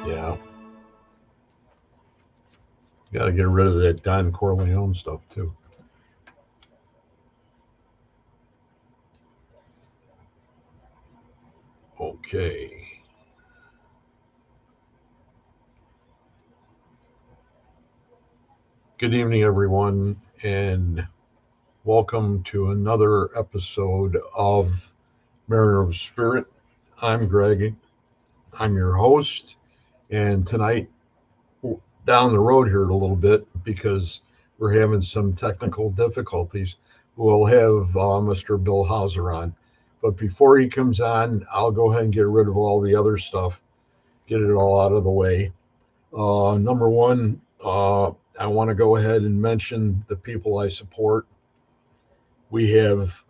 Yeah. Got to get rid of that Don Corleone stuff, too. Okay. Good evening, everyone, and welcome to another episode of Mariner of Spirit. I'm Greg. I'm your host, and tonight, down the road here a little bit, because we're having some technical difficulties, we'll have Mr. Bill Hauser on. But before he comes on, I'll go ahead and get rid of all the other stuff, get it all out of the way. Number one, I want to go ahead and mention the people I support. We have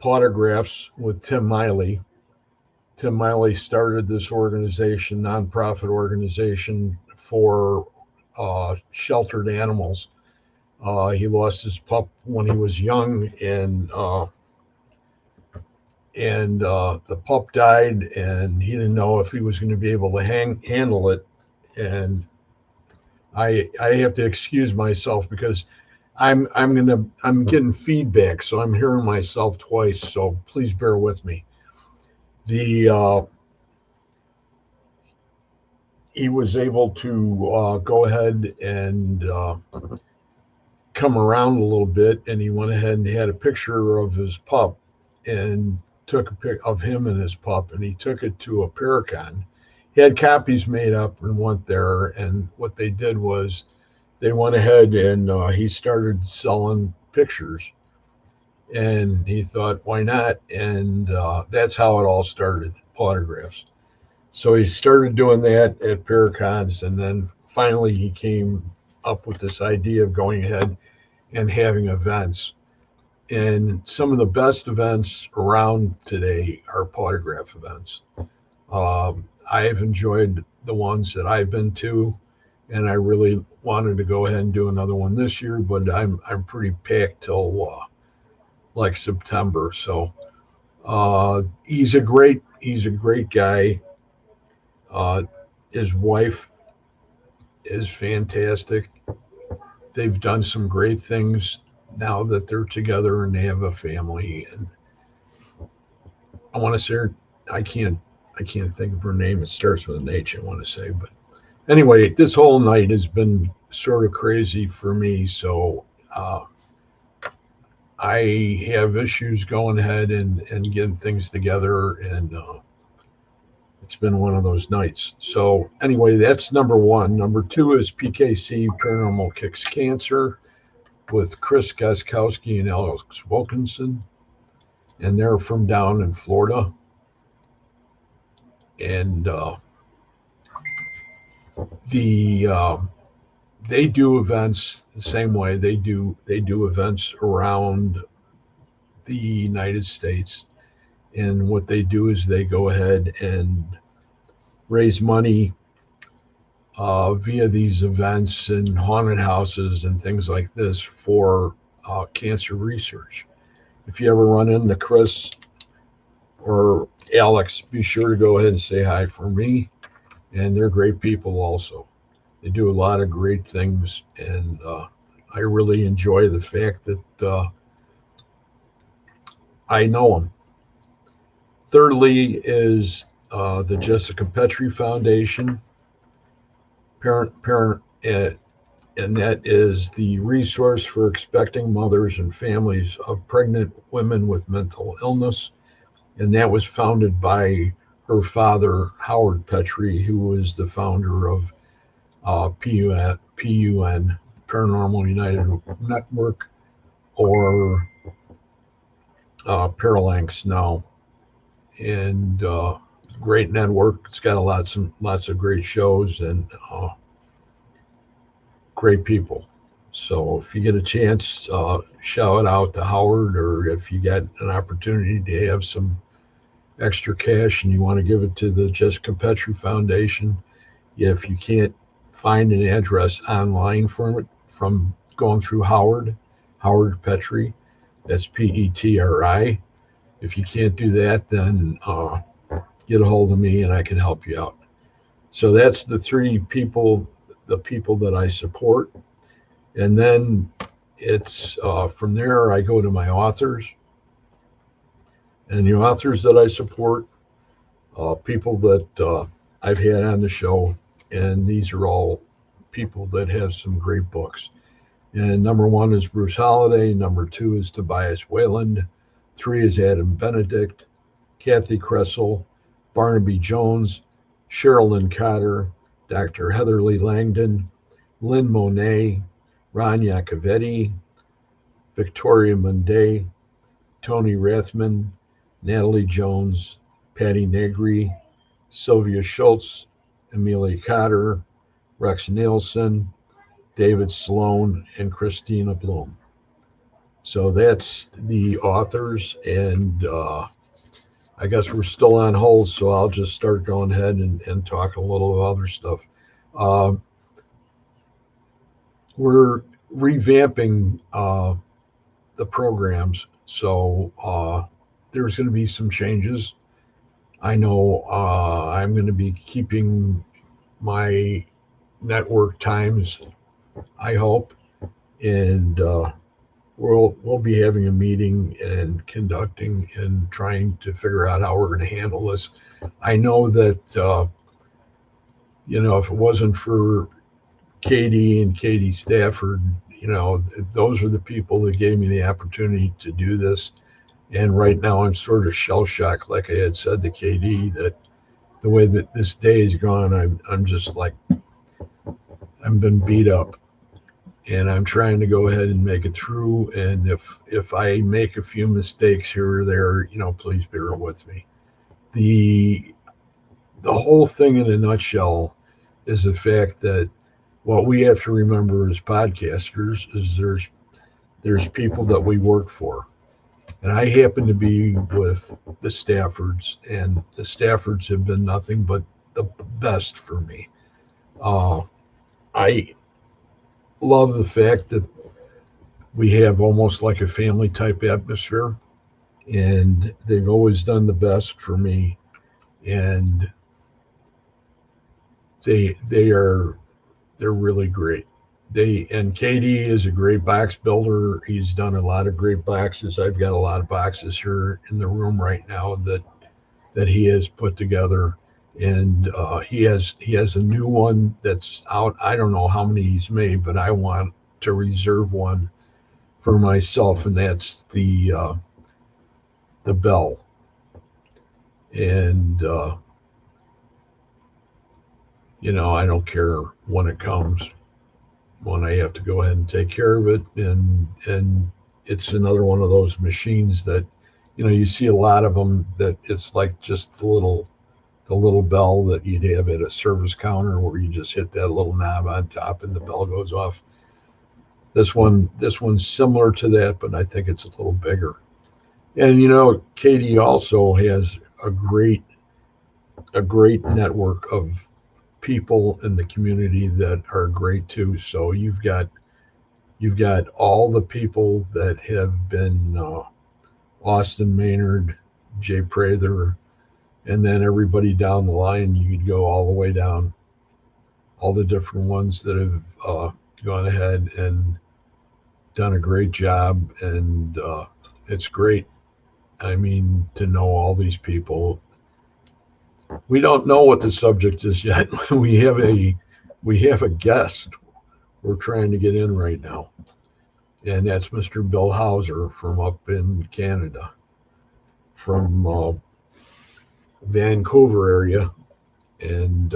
Potographs with Tim Miley. Tim Miley started this organization, nonprofit organization for sheltered animals. He lost his pup when he was young, and the pup died, and he didn't know if he was going to be able to handle it. And I have to excuse myself because I'm getting feedback, so I'm hearing myself twice. So please bear with me. He was able to go ahead and come around a little bit, and he went ahead and had a picture of his pup and took a pic of him and his pup, and he took it to a Paracon. He had copies made up and went there, and what they did was they went ahead and he started selling pictures, and he thought, why not? And that's how it all started, Potographs. So he started doing that at Paracons, and then finally he came up with this idea of going ahead and having events. And some of the best events around today are Potograph events. I've enjoyed the ones that I've been to, and I really wanted to go ahead and do another one this year, but I'm pretty packed till like September. So he's a great guy. His wife is fantastic. They've done some great things now that they're together and they have a family. And I want to say I can't think of her name. It starts with an H, I want to say. But anyway, this whole night has been sort of crazy for me. So I have issues going ahead and getting things together. And it's been one of those nights. So anyway, that's number one. Number two is PKC, Paranormal Kicks Cancer, with Chris Gaskowski and Alex Wilkinson. And they're from down in Florida. And they do events the same way. They do events around the United States. And what they do is they go ahead and raise money via these events and haunted houses and things like this for cancer research. If you ever run into Chris or Alex, be sure to go ahead and say hi for me. And they're great people also. They do a lot of great things, and I really enjoy the fact that I know them. Thirdly is the Jessica Petrie Foundation, parent, and that is the resource for expecting mothers and families of pregnant women with mental illness. And that was founded by her father, Howard Petrie, who was the founder of PUN, Paranormal United Network, or Parallax now. And great network. It's got lots of great shows and great people. So if you get a chance, shout out to Howard, or if you get an opportunity to have some extra cash and you want to give it to the Jessica Petrie Foundation, if you can't find an address online for it from going through Howard Petrie, that's Petri. If you can't do that, then get a hold of me and I can help you out. So that's the the people that I support. And then it's from there I go to my authors. And the authors that I support, people that I've had on the show, and these are all people that have some great books. And number one is Bruce Holliday. Number two is Tobias Wayland. Three is Adam Benedict, Kathy Kressel, Barnaby Jones, Sherilyn Cotter, Dr. Heatherly Langdon, Lynn Monet, Ron Iacovetti, Victoria Munday, Tony Rathman, Natalie Jones, Patty Negri, Sylvia Schultz, Amelia Cotter, Rex Nielsen, David Sloan, and Christina Bloom. So that's the authors, and I guess we're still on hold, so I'll just start going ahead and talk a little other stuff. We're revamping the programs, so there's going to be some changes. I know I'm going to be keeping my network times, I hope, and we'll be having a meeting and conducting and trying to figure out how we're going to handle this. I know that if it wasn't for Katie and Katie Stafford, those are the people that gave me the opportunity to do this. And right now I'm sort of shell shocked, like I had said to Katie, that the way that this day is gone, I'm just like, I've been beat up. And I'm trying to go ahead and make it through. And if I make a few mistakes here or there, please bear with me. The whole thing in a nutshell is the fact that what we have to remember as podcasters is there's people that we work for. And I happen to be with the Staffords, and the Staffords have been nothing but the best for me. I love the fact that we have almost like a family type atmosphere, and they've always done the best for me, and they're really great. And Katie is a great box builder. He's done a lot of great boxes. I've got a lot of boxes here in the room right now that he has put together. And he has a new one that's out. I don't know how many he's made, but I want to reserve one for myself, and that's the bell. And I don't care when it comes, when I have to go ahead and take care of it. And it's another one of those machines that you see a lot of them that it's like just the little bell that you'd have at a service counter, where you just hit that little knob on top and the bell goes off. This one's similar to that, but I think it's a little bigger. And Katie also has a great network of people in the community that are great too. So you've got all the people that have been Austin Maynard, Jay Prather, and then everybody down the line. You could go all the way down, all the different ones that have gone ahead and done a great job, and it's great. I mean, to know all these people. We don't know what the subject is yet. We have a guest we're trying to get in right now, and that's Mr. Bill Hauser from up in Canada, from Vancouver area, and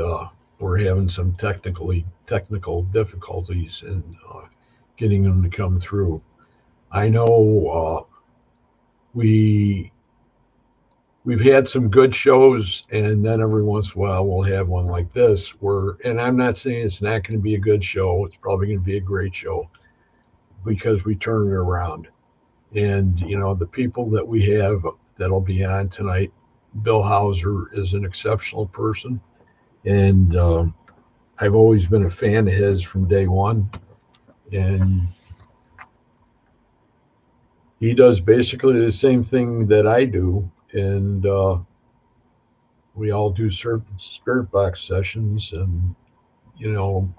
we're having some technical difficulties in getting him to come through. I know we've had some good shows, and then every once in a while we'll have one like this where, and I'm not saying it's not going to be a good show. It's probably going to be a great show because we turn it around. And the people that we have that'll be on tonight, Bill Hauser is an exceptional person, and I've always been a fan of his from day one. And he does basically the same thing that I do, and we all do certain spirit box sessions, and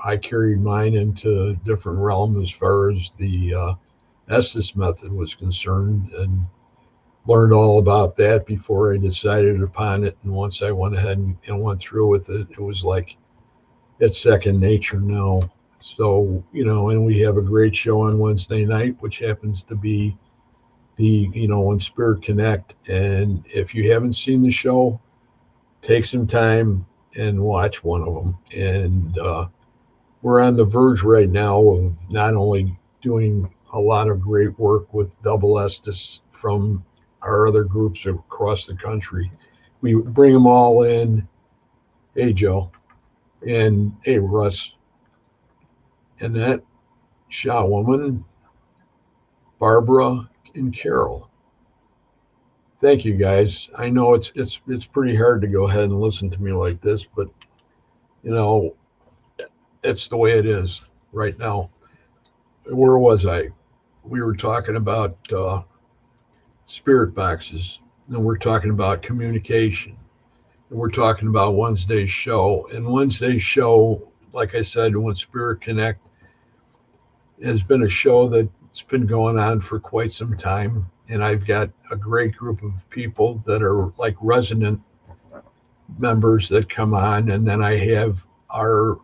I carried mine into a different realm as far as the Estes method was concerned, and learned all about that before I decided upon it. And once I went ahead and went through with it, it was like it's second nature now. So, and we have a great show on Wednesday night, which happens to be the, on Spirit Connect. And if you haven't seen the show, take some time and watch one of them. And we're on the verge right now of not only doing a lot of great work with Double Estes from our other groups across the country. We bring them all in. Hey, Joe. And hey, Russ. And that Shaw woman, Barbara and Carol. Thank you, guys. I know it's pretty hard to go ahead and listen to me like this, but it's the way it is right now. Where was I? We were talking about spirit boxes, and we're talking about communication, and we're talking about Wednesday's show. And Wednesday's show, like I said, when Spirit Connect has been a show that's been going on for quite some time. And I've got a great group of people that are like resident members that come on. And then I have our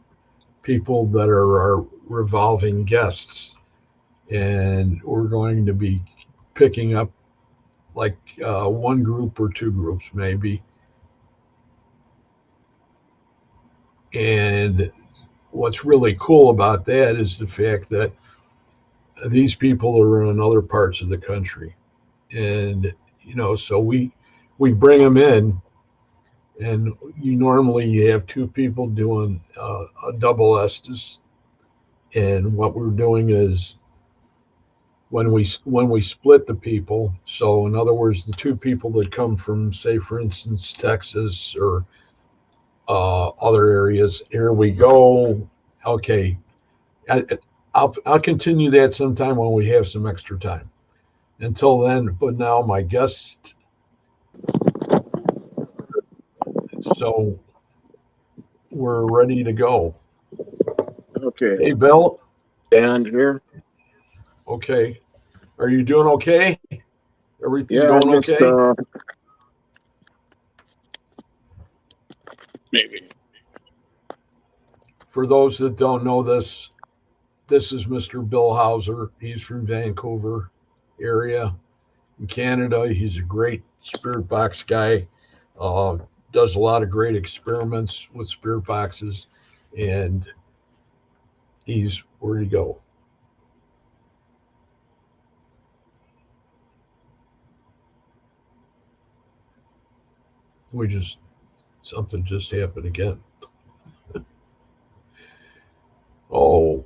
people that are our revolving guests. And we're going to be picking up like one group or two groups maybe. And what's really cool about that is the fact that these people are in other parts of the country. And, so we bring them in, and you have two people doing a double Estes. And what we're doing is when we split the people, so in other words, the two people that come from, say, for instance, Texas or other areas, here we go. Okay. I'll continue that sometime when we have some extra time. Until then, but now my guest. So we're ready to go. Okay. Hey, Bill. Dan here. Okay. Are you doing okay? Everything Yeah, going just, okay? Maybe. For those that don't know this is Mr. Bill Hauser. He's from Vancouver area in Canada. He's a great spirit box guy. Does a lot of great experiments with spirit boxes, and where'd he go? Something just happened again. Oh,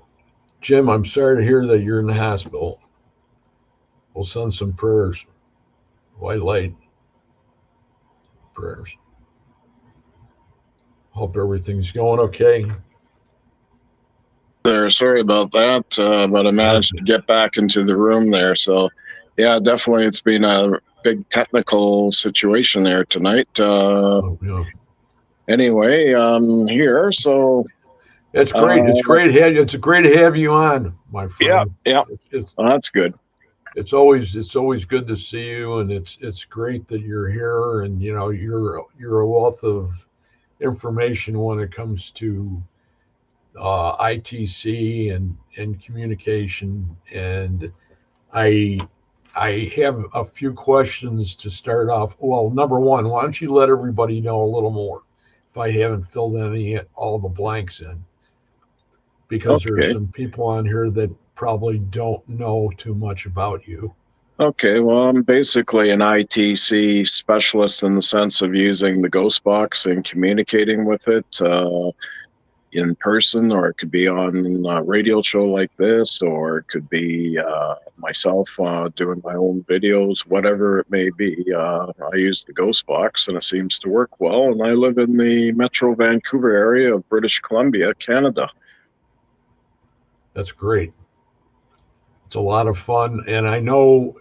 Jim, I'm sorry to hear that you're in the hospital. We'll send some prayers, white light prayers. Hope everything's going okay. Sorry about that, but I managed to get back into the room there. So, yeah, definitely it's been a big technical situation there tonight. Yeah. Anyway, I'm here, so... It's great. It's great to have you on, my friend. Yeah. Well, that's good. It's always good to see you, and it's great that you're here, and you're a wealth of information when it comes to ITC and communication. And I I have a few questions to start off. Well, number one, why don't you let everybody know a little more if I haven't filled all the blanks in, because there's Okay. some people on here that probably don't know too much about you. Okay, well, I'm basically an ITC specialist in the sense of using the Ghost Box and communicating with it in person, or it could be on a radio show like this, or it could be myself doing my own videos, whatever it may be. I use the Ghost Box and it seems to work well. And I live in the Metro Vancouver area of British Columbia, Canada. That's great. It's a lot of fun, and I know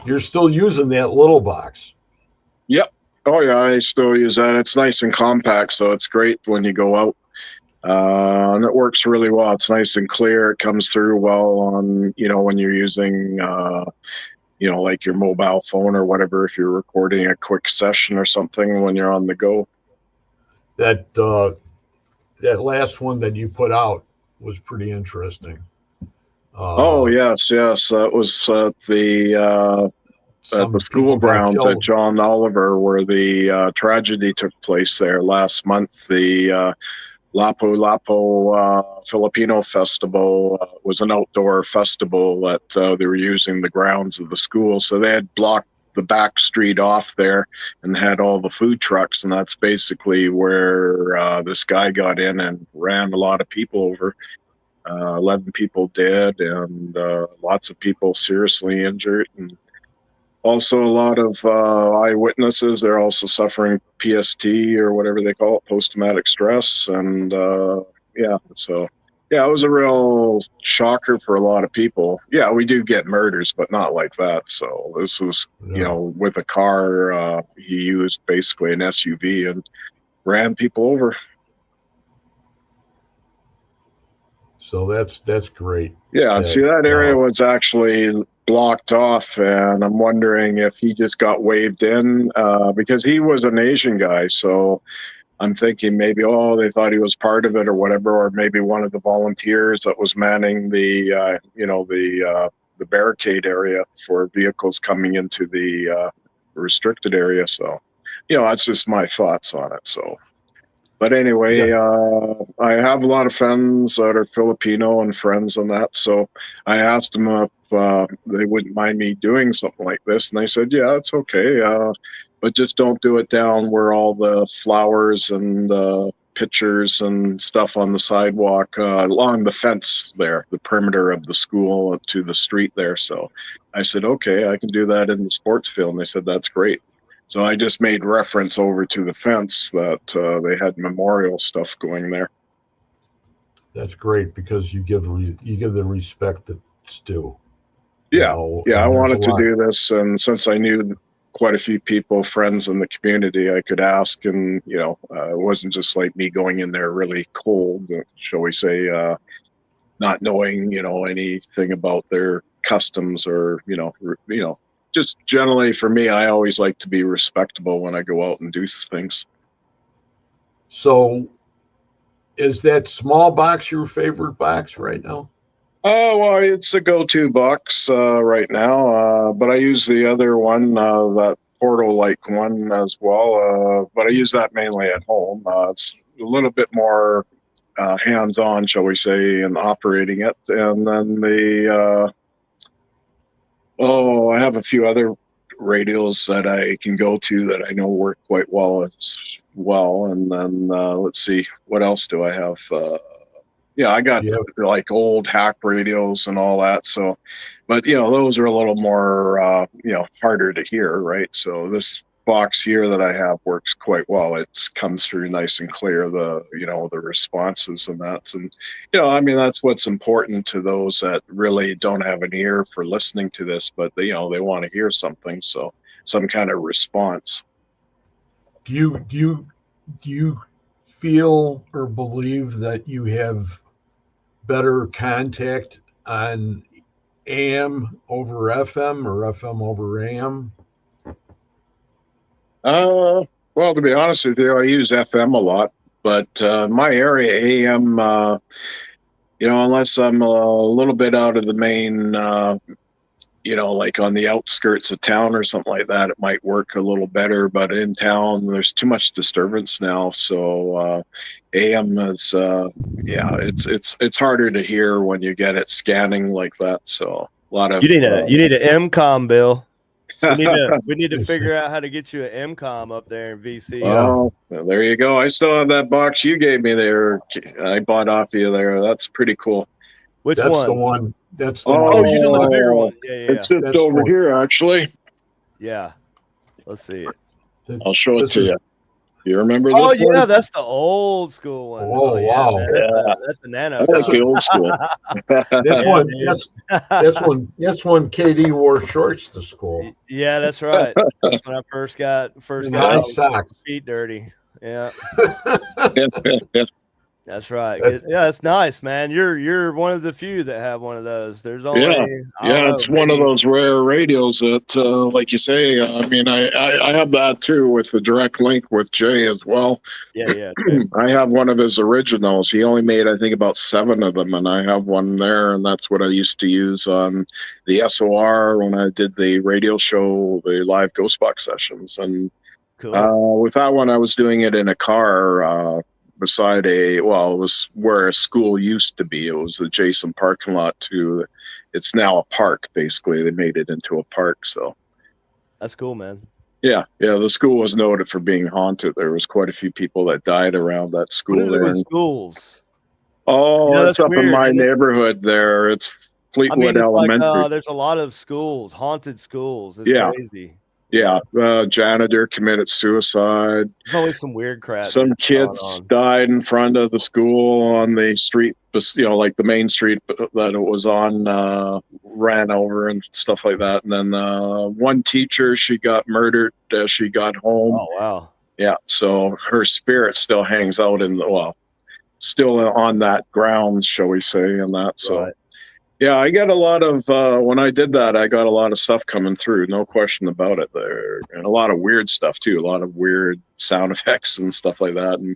you're still using that little box. Yep. Oh, yeah, I still use that. It's nice and compact, so it's great when you go out. And it works really well. It's nice and clear. It comes through well on, when you're using, like your mobile phone or whatever, if you're recording a quick session or something when you're on the go. That last one that you put out was pretty interesting. Oh, Uh, yes, yes. That was at the some school people got grounds at killed. John Oliver, where the tragedy took place there last month. The Lapu-Lapu Filipino Festival was an outdoor festival that they were using the grounds of the school. So they had blocked the back street off there and had all the food trucks. And that's basically where this guy got in and ran a lot of people over. 11 people dead and lots of people seriously injured. And also, a lot of eyewitnesses. They're also suffering PST or whatever they call it, post-traumatic stress, and so yeah, it was a real shocker for a lot of people. Yeah, we do get murders, but not like that. So this was, No. with a car. He used basically an SUV and ran people over. So that's great. Yeah, see, That that area was actually blocked off, and I'm wondering if he just got waved in because he was an Asian guy. So I'm thinking maybe, they thought he was part of it or whatever, or maybe one of the volunteers that was manning the barricade area for vehicles coming into the restricted area. So, that's just my thoughts on it. So. But anyway, yeah. I have a lot of friends that are Filipino and friends on that. So I asked them if they wouldn't mind me doing something like this. And they said, yeah, it's okay. But just don't do it down where all the flowers and pictures and stuff on the sidewalk along the fence there, the perimeter of the school to the street there. So I said, okay, I can do that in the sports field. And they said, that's great. So I just made reference over to the fence that they had memorial stuff going there. That's great, because you give the respect that's due. Yeah, yeah, I And there's a wanted to lot. do this, and since I knew quite a few people, friends in the community, I could ask, and it wasn't just like me going in there really cold, shall we say, not knowing anything about their customs or just generally for me, I always like to be respectable when I go out and do things. So is that small box your favorite box right now? Oh, well, it's a go-to box right now, but I use the other one, that portal-like one as well, but I use that mainly at home. It's a little bit more hands-on, shall we say, in operating it. And then I have a few other radios that I can go to that I know work quite well as well. And then let's see, what else do I have? Yeah, I got Yeah. like old hack radios and all that. So, but those are a little more harder to hear, right? So this box here that I have works quite well. It comes through nice and clear, the responses and that. And I mean, that's what's important to those that really don't have an ear for listening to this, but they want to hear something. So some kind of response. Do you feel or believe that you have better contact on AM over FM or FM over AM? Well, to be honest with you, I use FM a lot, but my area AM, unless I'm a little bit out of the main, like on the outskirts of town or something like that, it might work a little better. But in town, there's too much disturbance now, so AM is, it's harder to hear when you get it scanning like that. So a lot of you need a M-com, Bill. We need to figure out how to get you an M-com up there in VC. Oh, well, there you go. I still have that box you gave me there. I bought off you there. That's pretty cool. That's one? The one. That's the one. one. Oh, you're talking about the bigger one. Yeah. It's just over here, actually. Yeah. Let's see it. I'll show it to you. You remember this one? one? That's the old school one. Oh, wow. That's a nano. I like the old school. This one KD wore shorts to school. Yeah, that's right. That's when I first got feet dirty. Yeah. That's right. Yeah, it's nice, man. You're one of the few that have one of those. There's only it's one of those rare radios that, like you say. I mean, I have that too with the direct link with Jay as well. Yeah. I have one of his originals. He only made, I think, about 7 of them, and I have one there, and that's what I used to use on the SOR when I did the radio show, the live Ghost Box sessions. And with that one, I was doing it in a car. Beside it was where a school used to be. It was adjacent parking lot to, it's now a park, basically. They made it into a park, so. That's cool, man. Yeah, the school was noted for being haunted. There was quite a few people that died around that school. What is it with schools? Oh, it's up in my neighborhood there. It's Fleetwood Elementary. There's a lot of schools, haunted schools. It's crazy. Yeah, janitor committed suicide. There's always some weird crap. Some kids died in front of the school on the street, like the main street that it was on, ran over and stuff like that. And then one teacher, she got murdered as she got home. Oh, wow. Yeah, so her spirit still hangs out still on that ground, shall we say, and that. So. Right. Yeah, I got a lot of, when I did that, I got a lot of stuff coming through, no question about it there. And a lot of weird stuff too, a lot of weird sound effects and stuff like that. And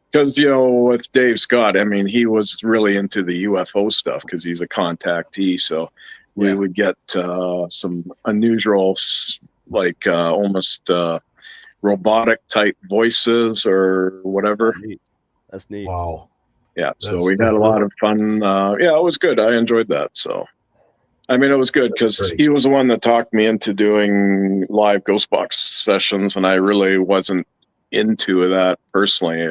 because, with Dave Scott, I mean, he was really into the UFO stuff because he's a contactee. So we would get some unusual, like almost robotic type voices or whatever. That's neat. Wow. Yeah, so we had a lot of fun. It was good. I enjoyed that. So, I mean, it was good because he was the one that talked me into doing live Ghost Box sessions, and I really wasn't into that personally.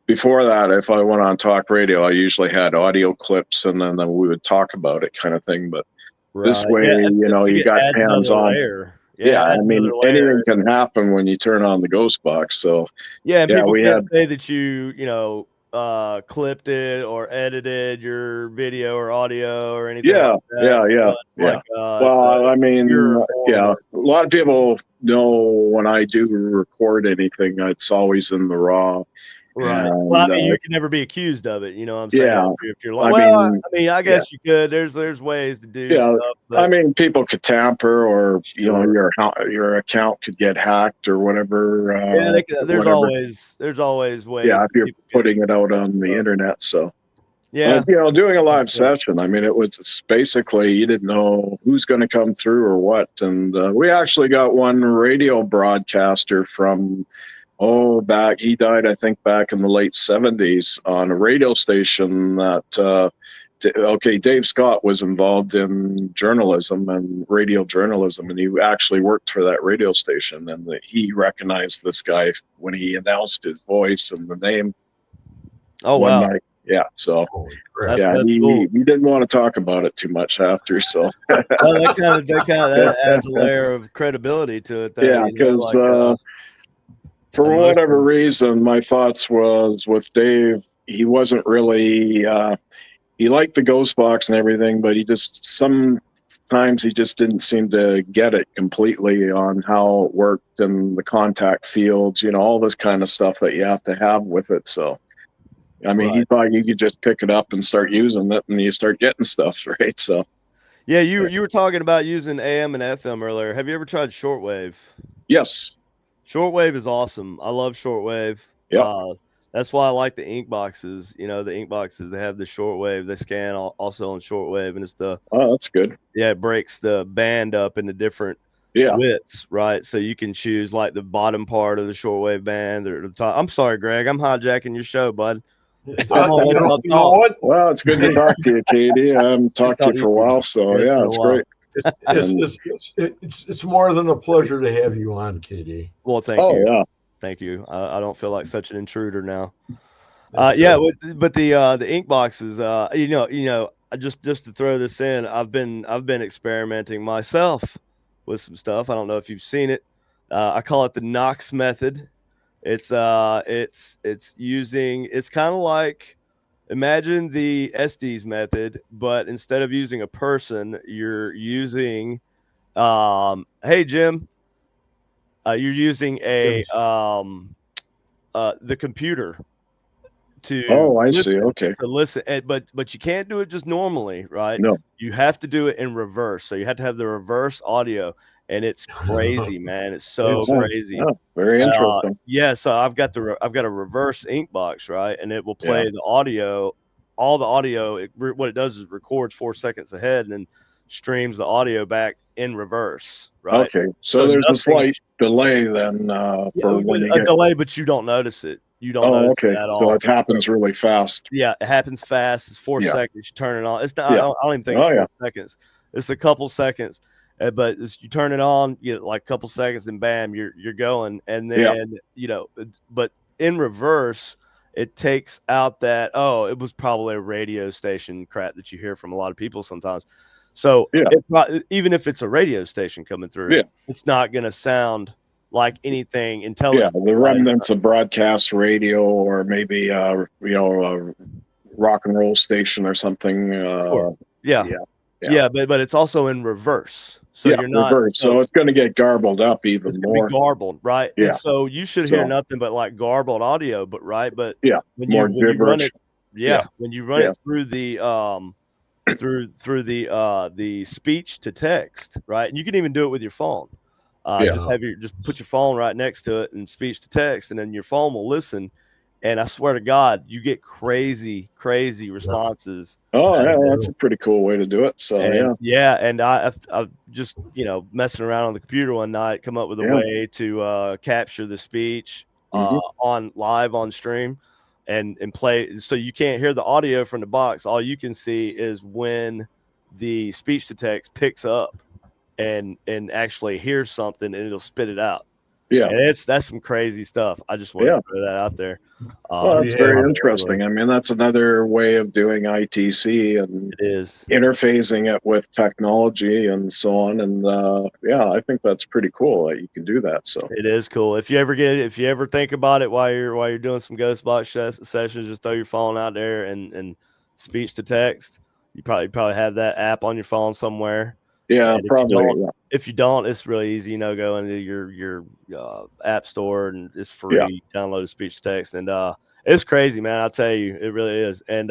Before that, if I went on talk radio, I usually had audio clips, and then we would talk about it kind of thing. But this way, you got hands-on. Yeah, I mean, anything can happen when you turn on the Ghost Box. So, people can't say that you clipped it or edited your video or audio or anything. Yeah. Well, I mean, a lot of people know when I do record anything, it's always in the raw. Right. Well, I mean, you can never be accused of it. You know what I'm saying? Yeah. If you're like, I guess you could. There's ways to do stuff. But... I mean, people could tamper, or your account could get hacked or whatever. There's always ways. Yeah, if you're putting it out on the internet, so. Yeah. Doing a live session. I mean, it was basically you didn't know who's going to come through or what, and we actually got one radio broadcaster from. He died, I think, back in the late 70s on a radio station that, Dave Scott was involved in journalism and radio journalism, and he actually worked for that radio station, and he recognized this guy when he announced his voice and the name. Oh, wow. Night. Yeah, so that's he cool. He didn't want to talk about it too much after, so. that adds a layer of credibility to it. Yeah, because... for whatever reason, my thoughts was with Dave, he wasn't really, he liked the Ghost Box and everything, but sometimes he just didn't seem to get it completely on how it worked and the contact fields, all this kind of stuff that you have to have with it. So, I mean, he thought you could just pick it up and start using it and you start getting stuff, right? So. Yeah, you were talking about using AM and FM earlier. Have you ever tried shortwave? Yes. Shortwave is awesome. I love shortwave. Yep. That's why I like the ink boxes. You know, the ink boxes, they have the shortwave. They scan also on shortwave, and it's Oh, that's good. Yeah, it breaks the band up into different widths, right? So you can choose like the bottom part of the shortwave band or the top. I'm sorry, Greg. I'm hijacking your show, bud. I'm gonna let y'all talk. Well, it's good to talk to you, Katie. I haven't talked to you for a while, so yeah, it's great. It's more than a pleasure to have you on, Katie. Well, thank you. Yeah. Thank you. I don't feel like such an intruder now. But the ink boxes, you know, just to throw this in, I've been experimenting myself with some stuff. I don't know if you've seen it. I call it the Knox method. It's kind of like, imagine the Estes method, but instead of using a person, you're using hey Jim, you're using the computer to I see. Okay. to listen, but you can't do it just normally, right? No, you have to do it in reverse. So you have to have the reverse audio, and it's crazy, man. It's so crazy. Yeah, very interesting. So I've got a reverse ink box, right, and it will play the audio, all the audio. What it does is records 4 seconds ahead and then streams the audio back in reverse, right? Okay, so there's a slight delay then for when you get delay, but you don't notice it. You don't notice it at all. So it happens really fast. Yeah, it happens fast. It's 4 seconds. You turn it on. It's not. I don't even think it's 4 seconds. It's a couple seconds, but you turn it on. You get like a couple seconds, and bam, you're going. And then but in reverse, it takes out that it was probably a radio station crap that you hear from a lot of people sometimes. So even if it's a radio station coming through, it's not going to sound like anything intelligent. Yeah, the remnants of broadcast radio, or maybe a rock and roll station or something. Sure. But it's also in reverse. So you're not reverse. So it's going to get garbled up even more. Be garbled, right? Yeah. And so you should hear nothing but like garbled audio, but when more gibberish. When you run it through the through the speech to text, right? And you can even do it with your phone. Just put your phone right next to it and speech to text, and then your phone will listen. And I swear to God, you get crazy responses. Oh, that's a pretty cool way to do it. So and I've just messing around on the computer one night, come up with a way to capture the speech on live on stream and play, so you can't hear the audio from the box. All you can see is when the speech to text picks up and actually hears something, and it'll spit it out. Yeah, and that's some crazy stuff. I just wanted to throw that out there. That's very interesting. I mean, that's another way of doing ITC, and it is interfacing it with technology and so on. And I think that's pretty cool that you can do that. So it is cool. If you ever think about it while you're doing some ghost box sessions, just throw your phone out there and speech to text. You probably have that app on your phone somewhere. Yeah, and probably. If you don't, it's really easy. Go into your app store, and it's free. Download a speech to text, and it's crazy, man. I'll tell you, it really is. And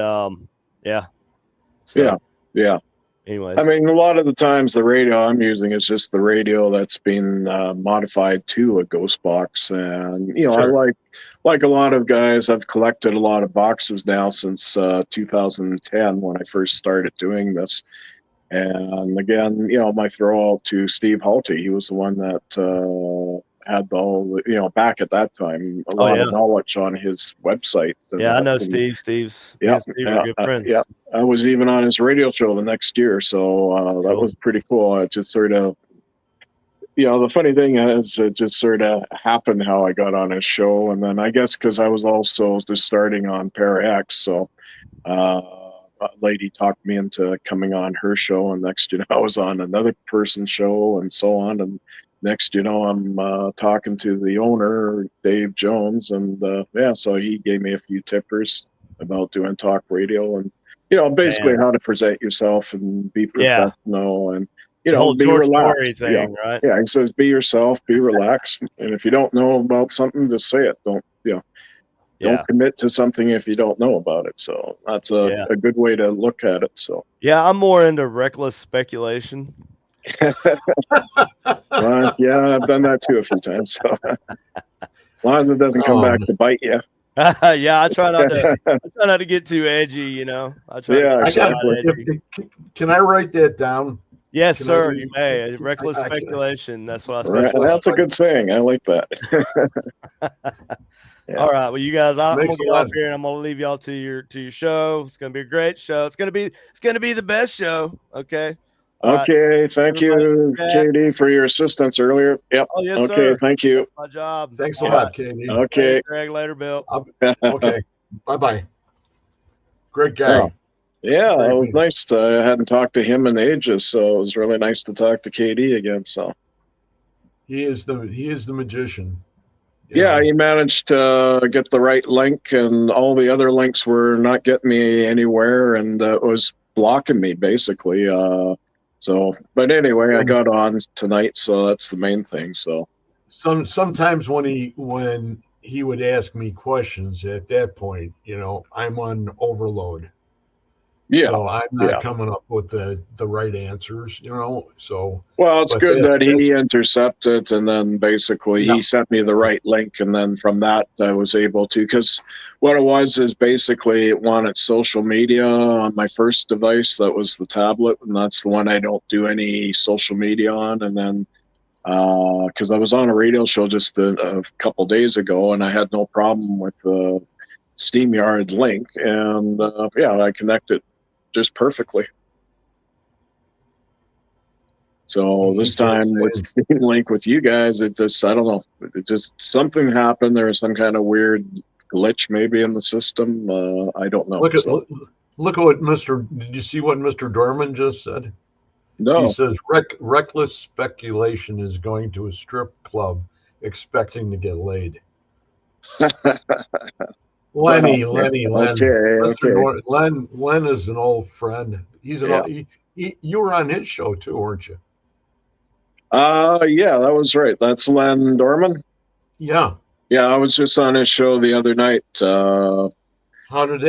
Anyways, I mean, a lot of the times the radio I'm using is just the radio that's been modified to a ghost box, and I like a lot of guys. I've collected a lot of boxes now since 2010 when I first started doing this. And again, my throw out to Steve Halty. He was the one that had the whole, back at that time, a lot of knowledge on his website. I know Steve. Steve are good friends. Yeah, I was even on his radio show the next year, so that was pretty cool. It just sort of, the funny thing is, it just sort of happened how I got on his show, and then I guess because I was also just starting on ParaX, so. A lady talked me into coming on her show, and next I was on another person's show, and so on, and next I'm talking to the owner, Dave Jones, and so he gave me a few tippers about doing talk radio, and basically how to present yourself and be professional, and be relaxed. Right? Yeah, he says be yourself, be relaxed, and if you don't know about something, just say it. Don't Don't commit to something if you don't know about it. So that's a good way to look at it. So yeah, I'm more into reckless speculation. Well, yeah, I've done that too a few times. So as long as it doesn't come back to bite you. Yeah, I try not to get too edgy, you know. Exactly. Can I write that down? Yes, sir. You may. Reckless speculation. That's what I specialize. That's a good saying. I like that. All right. Well, you guys, I'm gonna get off here and I'm gonna leave y'all to your show. It's gonna be a great show. It's gonna be the best show. Okay. Okay. Thank you, Katie, for your assistance earlier. Yep. Oh, yes, okay. Sir. Thank you. That's my job. Thanks a lot, Katie. Okay. Thanks, Greg. Later, Bill. Okay. Bye-bye. Great guy. Oh. Yeah, it was nice. I hadn't talked to him in ages, so it was really nice to talk to KD again. So he is the magician. Yeah, he managed to get the right link, and all the other links were not getting me anywhere, and it was blocking me basically. But anyway, I got on tonight, so that's the main thing. So sometimes when he would ask me questions at that point, I'm on overload. Yeah. So I'm not coming up with the right answers, So well, it's good that he intercepted, and then basically he sent me the right link, and then from that I was able to. Because what it was is basically it wanted social media on my first device. That was the tablet, and that's the one I don't do any social media on. And then because I was on a radio show just a couple days ago, and I had no problem with the SteamYard link, and I connected just perfectly. So this time with link with you guys, it just, I don't know, it just something happened. There was some kind of weird glitch maybe in the system. I don't know. Look at what did you see what Mr. Dorman just said? No. He says reckless speculation is going to a strip club expecting to get laid. Len. Okay. Len is an old friend. He's you were on his show too, weren't you? Yeah, that was right. That's Len Dorman. Yeah. Yeah, I was just on his show the other night. How did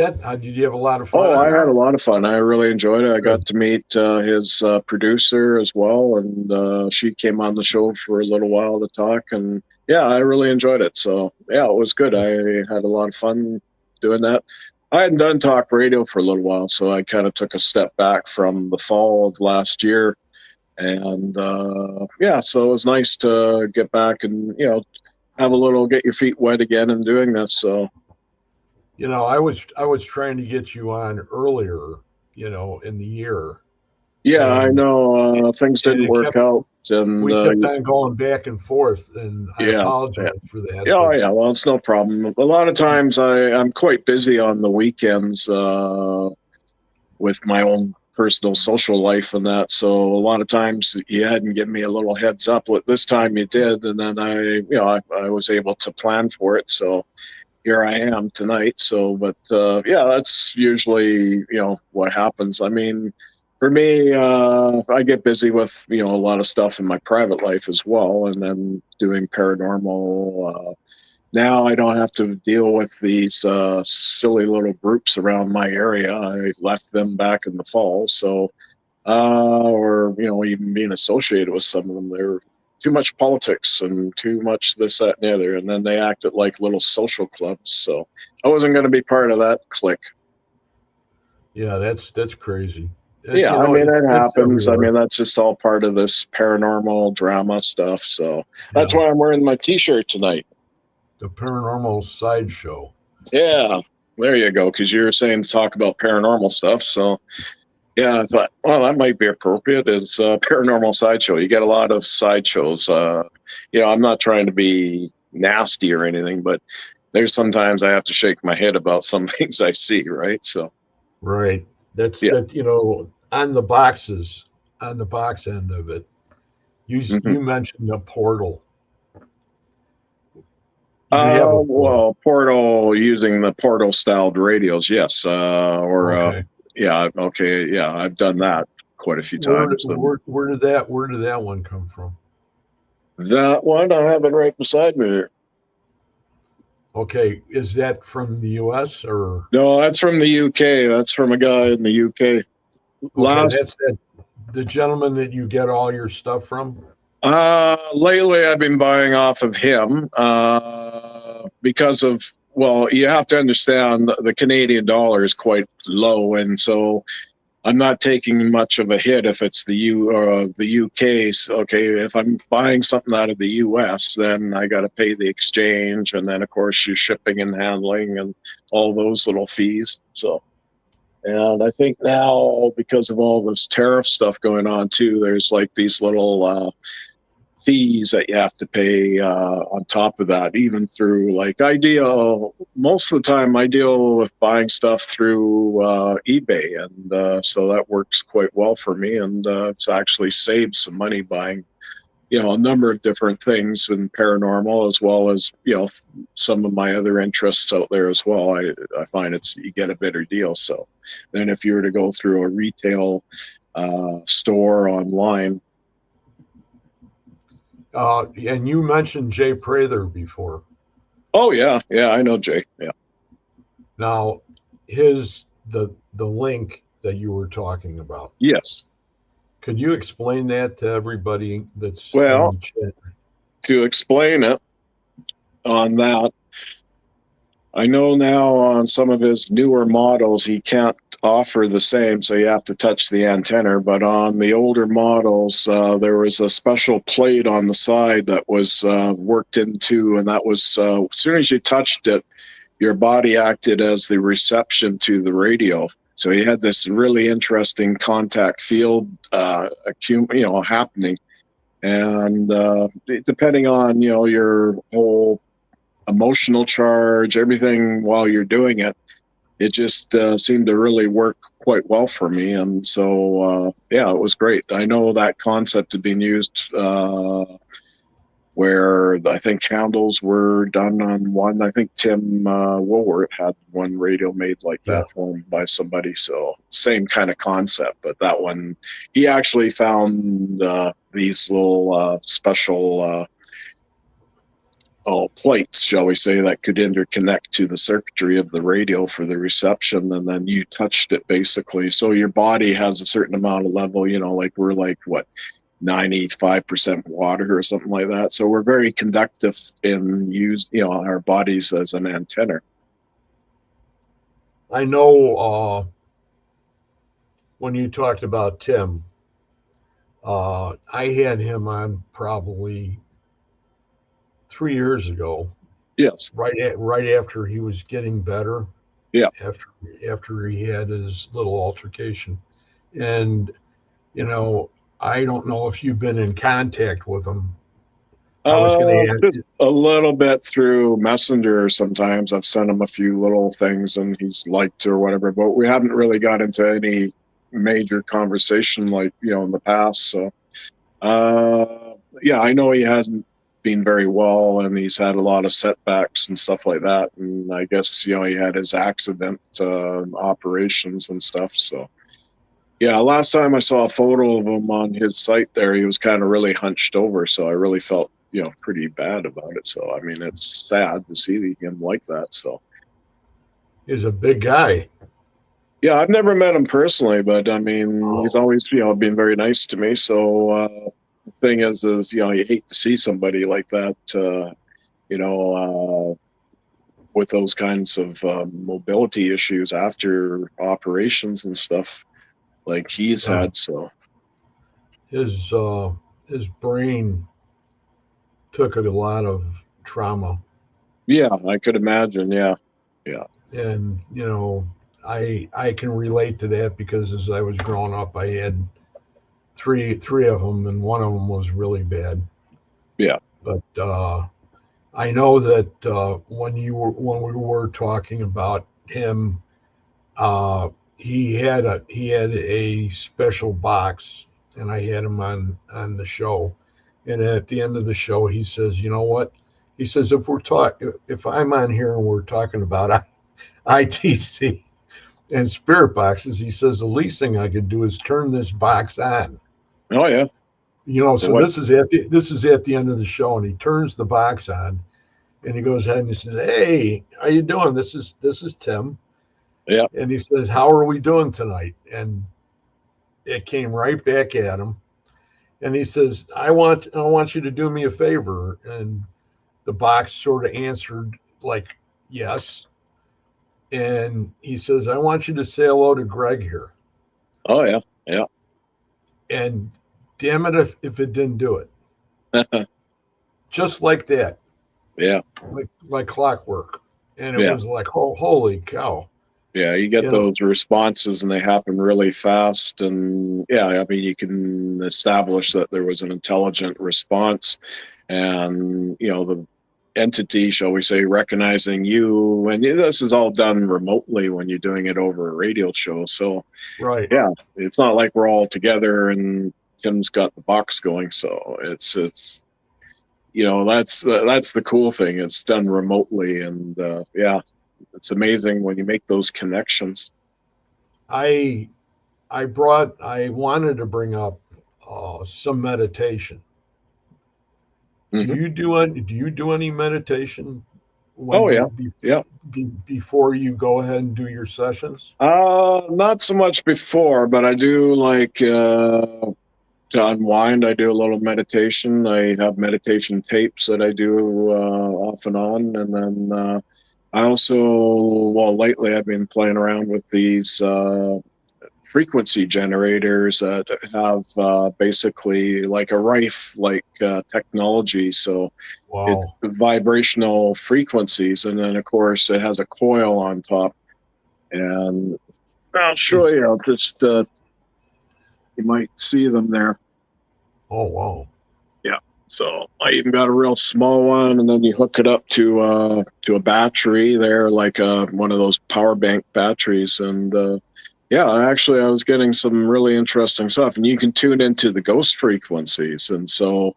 you have a lot of fun? Oh, I had a lot of fun. I really enjoyed it. I got to meet his producer as well, and she came on the show for a little while to talk, and yeah, I really enjoyed it. So yeah, it was good. I had a lot of fun doing that. I hadn't done talk radio for a little while, so I kind of took a step back from the fall of last year, and so it was nice to get back and have a little get your feet wet again and doing this. So. I was trying to get you on earlier, in the year. Yeah, I know. Things didn't work out. And we kept on going back and forth, and I apologize for that. Yeah, well, it's no problem. A lot of times I'm quite busy on the weekends with my own personal social life and that. So a lot of times you hadn't given me a little heads up. This time you did, and then I was able to plan for it. So here I am tonight. So, but that's usually, what happens. I mean, for me, I get busy with, a lot of stuff in my private life as well. And then doing paranormal. Now I don't have to deal with these silly little groups around my area. I left them back in the fall. So, or, even being associated with some of them, they're too much politics and too much this, that, and the other. And then they acted like little social clubs. So I wasn't going to be part of that clique. Yeah, that's crazy. Yeah, I mean, it happens. I mean, that's just all part of this paranormal drama stuff. So that's why I'm wearing my T-shirt tonight. The Paranormal Sideshow. Yeah, there you go. Because you were saying to talk about paranormal stuff. So yeah, I thought, well, that might be appropriate. It's a paranormal sideshow. You get a lot of sideshows. I'm not trying to be nasty or anything, but there's sometimes I have to shake my head about some things I see, right? So, right. That's that. On the box end of it, you mentioned the portal. Portal using the portal styled radios, yes. Okay. I've done that quite a few times. Where did that one come from? That one, I have it right beside me. Okay, is that from the U.S. or? No, that's from the UK. That's from a guy in the UK. Okay, that's the gentleman that you get all your stuff from? Lately I've been buying off of him because of, well, you have to understand the Canadian dollar is quite low, and so I'm not taking much of a hit if it's the UK. So, okay, if I'm buying something out of the US, then I got to pay the exchange, and then of course your shipping and handling and all those little fees. So, and I think now because of all this tariff stuff going on too, there's like these little fees that you have to pay on top of that, even through like most of the time I deal with buying stuff through eBay, and so that works quite well for me, and it's actually saved some money buying a number of different things in paranormal, as well as some of my other interests out there as well. I find you get a better deal. So then if you were to go through a retail store online. And you mentioned Jay Prather before. Oh yeah, I know Jay. Yeah. Now, the link that you were talking about. Yes. Could you explain that to everybody that's in the chat? To explain it on that, I know now on some of his newer models, he can't offer the same, so you have to touch the antenna. But on the older models, there was a special plate on the side that was worked into, and that was as soon as you touched it, your body acted as the reception to the radio. So he had this really interesting contact field, happening, and depending on your whole emotional charge, everything while you're doing it, it just seemed to really work quite well for me. And so, it was great. I know that concept had been used where I think candles were done on one. I think Tim Woolworth had one radio made like that for him by somebody. So same kind of concept, but that one, he actually found these little special plates, shall we say, that could interconnect to the circuitry of the radio for the reception, and then you touched it basically. So your body has a certain amount of level, like we're like 95% water or something like that. So we're very conductive in our bodies as an antenna. I know when you talked about Tim, I had him on probably 3 years ago. Yes. Right after he was getting better. Yeah. After he had his little altercation. And, I don't know if you've been in contact with him. I was going to ask a little bit through Messenger. Sometimes I've sent him a few little things and he's liked or whatever, but we haven't really got into any major conversation like, in the past. So, I know he hasn't been very well, and he's had a lot of setbacks and stuff like that. And I guess, he had his accident operations and stuff. So, last time I saw a photo of him on his site there, he was kind of really hunched over. So I really felt, pretty bad about it. So, I mean, it's sad to see him like that. So he's a big guy. Yeah, I've never met him personally, but I mean, he's always, been very nice to me. So, the thing is, you hate to see somebody like that, with those kinds of mobility issues after operations and stuff like he's had. So his brain took a lot of trauma. Yeah, I could imagine. Yeah. And I can relate to that because as I was growing up, I had three of them, and one of them was really bad. Yeah. But I know that when we were talking about him, he had a special box, and I had him on the show. And at the end of the show, he says, "You know what?" He says, if I'm on here and we're talking about ITC and spirit boxes, he says the least thing I could do is turn this box on. Oh yeah. So this is at the end of the show, and he turns the box on, And he goes ahead and he says, "Hey, how you doing? This is Tim." Yeah. And he says, "How are we doing tonight?" And it came right back at him. And he says, I want you to do me a favor." And the box sort of answered like, "Yes." And he says, "I want you to say hello to Greg here." Oh yeah. Yeah. And damn it if it didn't do it. Just like that. Yeah. Like clockwork. And it Yeah. was like, oh, holy cow. Yeah, you get those responses and they happen really fast. And yeah, I mean, you can establish that there was an intelligent response, and, the entity, shall we say, recognizing you. And this is all done remotely when you're doing it over a radio show. So, right. Yeah, it's not like we're all together and Tim's got the box going. So it's, that's the cool thing. It's done remotely. And yeah, it's amazing when you make those connections. I wanted to bring up some meditation. Mm-hmm. Do you do any meditation Oh yeah, yeah. Before you go ahead and do your sessions? Not so much before, but I do like to unwind. I do a little meditation. I have meditation tapes that I do off and on, and then I also, well, lately I've been playing around with these frequency generators that have basically like a rife like technology. So it's Wow. vibrational frequencies, and then of course it has a coil on top. And I'll show you. I'll just you might see them there. Oh wow. Yeah. So I even got a real small one, and then you hook it up to a battery there, like one of those power bank batteries. And yeah, actually, I was getting some really interesting stuff, and you can tune into the ghost frequencies. And so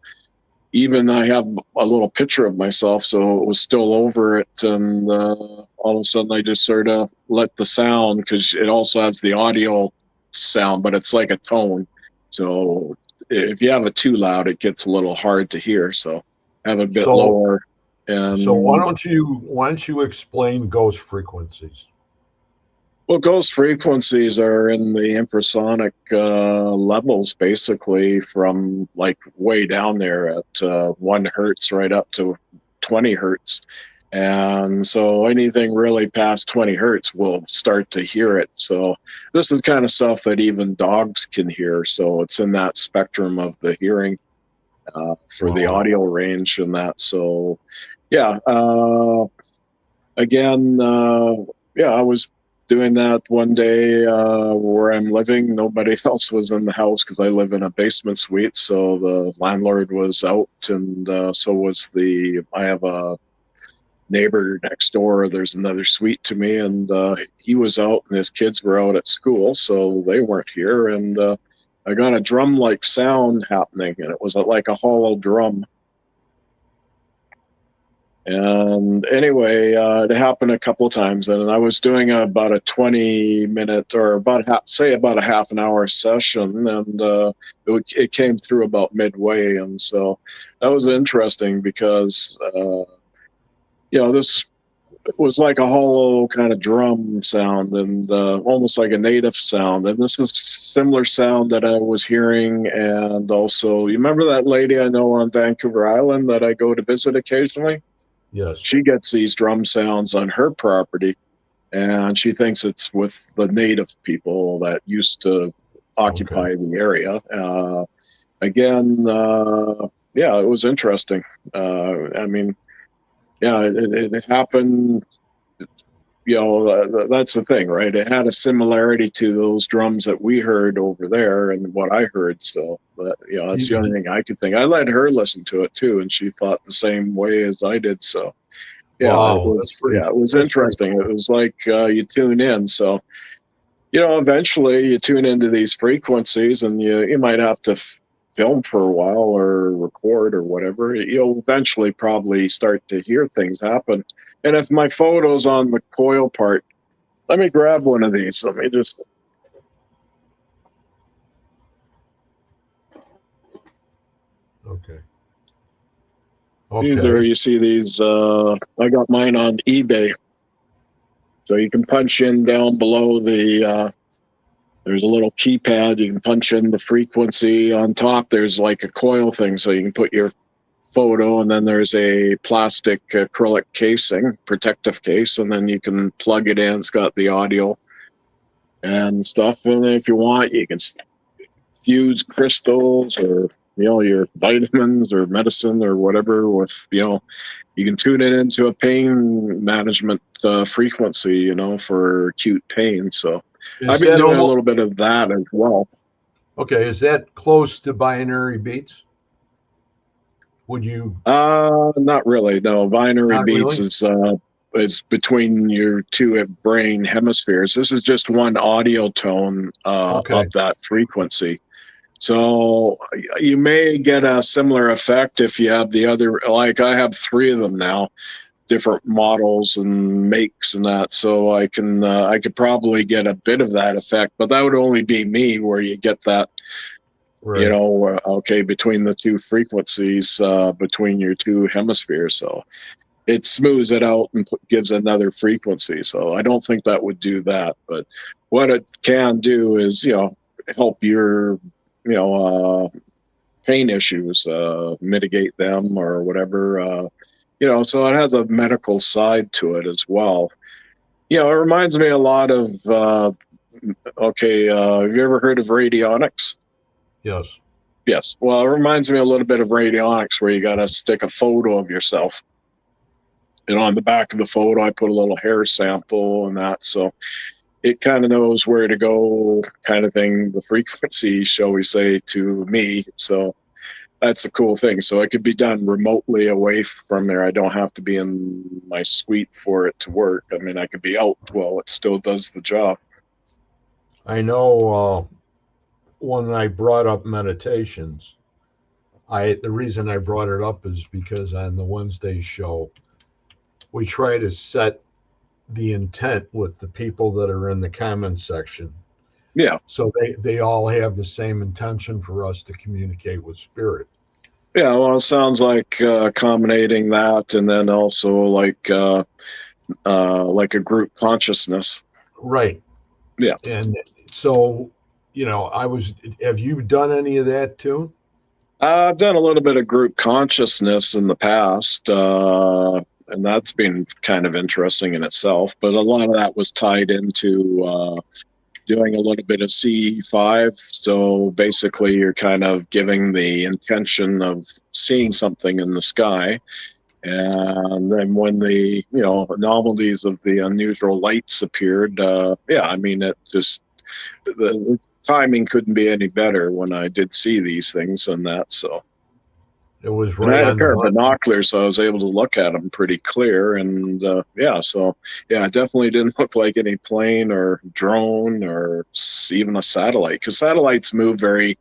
even I have a little picture of myself, so it was still over it, and all of a sudden I just sort of let the sound, because it also has the audio sound, but it's like a tone. So if you have it too loud, it gets a little hard to hear. So have it a bit lower. And so why don't you explain ghost frequencies? Well, ghost frequencies are in the infrasonic levels, basically, from like way down there at 1 hertz right up to 20 hertz. And so anything really past 20 hertz will start to hear it. So this is kind of stuff that even dogs can hear. So it's in that spectrum of the hearing for the audio range and that. So yeah, again, yeah, I was doing that one day where I'm living. Nobody else was in the house because I live in a basement suite. So the landlord was out, and so was I have a neighbor next door. There's another suite to me, and he was out, and his kids were out at school, so they weren't here. And I got a drum-like sound happening, and it was like a hollow drum. And anyway, it happened a couple of times, and I was doing about a 20-minute or about a half an hour session, and it came through about midway, and so that was interesting because this was like a hollow kind of drum sound, and almost like a native sound, and this is similar sound that I was hearing. And also, you remember that lady I know on Vancouver Island that I go to visit occasionally? Yes. She gets these drum sounds on her property, and she thinks it's with the native people that used to occupy the area. Again, yeah, it was interesting. I mean, yeah, it happened. That's the thing, right? It had a similarity to those drums that we heard over there and what I heard. So, that's the only thing I could think. I let her listen to it too, and she thought the same way as I did. So, yeah, wow, it was interesting. Cool. It was like you tune in. So, eventually you tune into these frequencies, and you might have to film for a while or record or whatever. You'll eventually probably start to hear things happen. And if my photo's on the coil part, let me grab one of these. Let me just. Okay. These are, Okay. you see these, I got mine on eBay. So you can punch in down below there's a little keypad. You can punch in the frequency. On top, there's like a coil thing, so you can put your photo, and then there's a plastic acrylic casing, protective case, and then you can plug it in. It's got the audio and stuff. And if you want, you can fuse crystals or, your vitamins or medicine or whatever with, you can tune it into a pain management frequency, for acute pain. So I've been doing a little bit of that as well. Okay, is that close to binary beats? Would you? Not really. No, binary beats is between your two brain hemispheres. This is just one audio tone of that frequency. So you may get a similar effect if you have the other, like I have 3 of them now, different models and makes and that. So I could probably get a bit of that effect, but that would only be me, where you get that, between the 2 frequencies, between your 2 hemispheres. So it smooths it out and gives another frequency. So I don't think that would do that, but what it can do is, help your, pain issues, mitigate them or whatever, so it has a medical side to it as well. It reminds me a lot of, have you ever heard of radionics? Yes. Yes. Well, it reminds me a little bit of radionics, where you got to stick a photo of yourself. And on the back of the photo, I put a little hair sample and that. So it kind of knows where to go, kind of thing, the frequency, shall we say, to me. So that's the cool thing. So it could be done remotely away from there. I don't have to be in my suite for it to work. I mean, I could be out while it still does the job. I know when I brought up meditations, the reason I brought it up is because on the Wednesday show, we try to set the intent with the people that are in the comment section. Yeah. So they all have the same intention for us to communicate with spirit. Yeah, well, it sounds like accommodating that, and then also like a group consciousness. Right. Yeah. And so, have you done any of that too? I've done a little bit of group consciousness in the past, and that's been kind of interesting in itself. But a lot of that was tied into doing a little bit of CE5. So basically, you're kind of giving the intention of seeing something in the sky. And then when the, anomalies of the unusual lights appeared, it just, the timing couldn't be any better when I did see these things and that. So it was right. I had a pair of binoculars, so I was able to look at them pretty clear. And it definitely didn't look like any plane or drone or even a satellite, because satellites move very,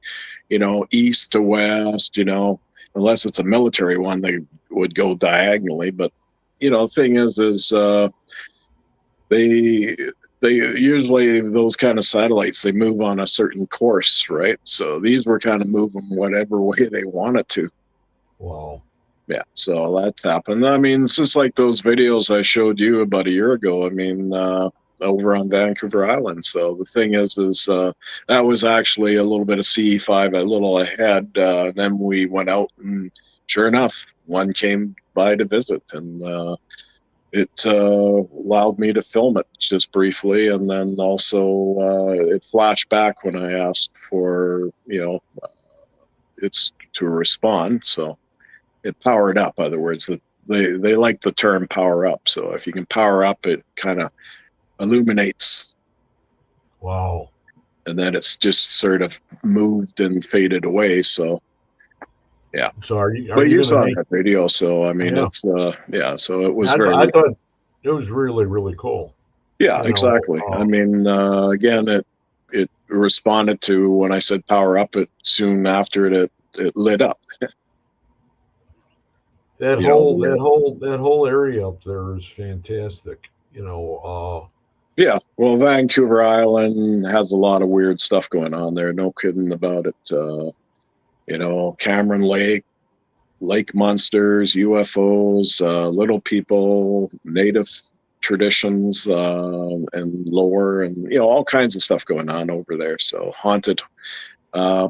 east to west, unless it's a military one, they would go diagonally. But, the thing is they usually, those kind of satellites, they move on a certain course, right? So these were kind of moving whatever way they wanted to. Wow. Yeah, so that's happened. I mean, it's just like those videos I showed you about a year ago. I mean, over on Vancouver Island. So the thing is that was actually a little bit of CE5, a little ahead. Then we went out, and sure enough, one came by to visit, and it allowed me to film it just briefly. And then also it flashed back when I asked for, it's to respond. So it powered up. In other words, they like the term power up. So if you can power up, it kind of illuminates. Wow. And then it's just sort of moved and faded away. So yeah. So are you saw that video, so I mean, it's so it was I thought it was really, really cool. Yeah, exactly. I mean, again, it responded to when I said power up. It soon after it lit up. That whole area up there is fantastic. Yeah, well, Vancouver Island has a lot of weird stuff going on there. No kidding about it. Cameron Lake, lake monsters, UFOs, little people, native traditions, and lore, and all kinds of stuff going on over there. So haunted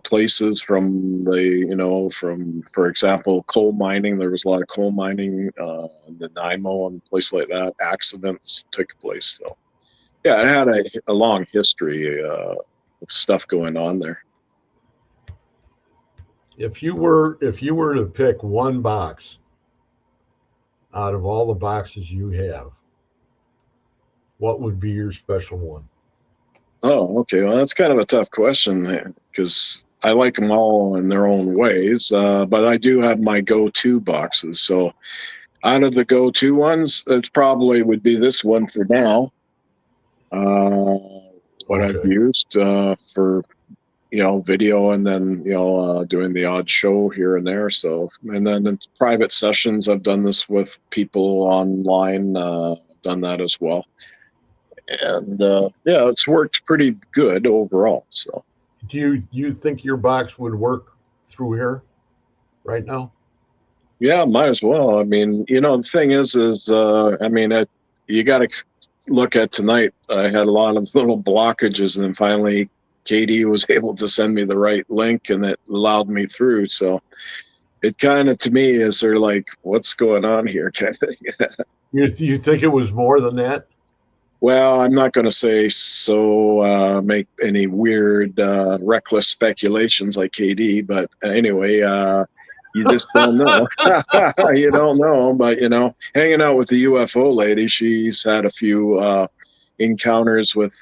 places from for example, coal mining. There was a lot of coal mining in the Nanaimo and places like that. Accidents took place. So yeah, it had a long history of stuff going on there. If you were to pick one box out of all the boxes you have, what would be your special one? Oh, okay. Well, that's kind of a tough question because I like them all in their own ways, but I do have my go-to boxes. So out of the go-to ones, it probably would be this one for now. What I've used for video, and then doing the odd show here and there. So, and then in private sessions, I've done this with people online. Done that as well, and yeah, it's worked pretty good overall. So, do you think your box would work through here right now? Yeah, might as well. I mean, the thing is, I mean, you got to look at tonight. I had a lot of little blockages, and then finally KD was able to send me the right link, and it allowed me through. So it kind of, to me, is sort of like, what's going on here? You think it was more than that? Well, I'm not going to say so, make any weird, reckless speculations like KD, but anyway, you just don't know. You don't know, but hanging out with the UFO lady, she's had a few encounters with.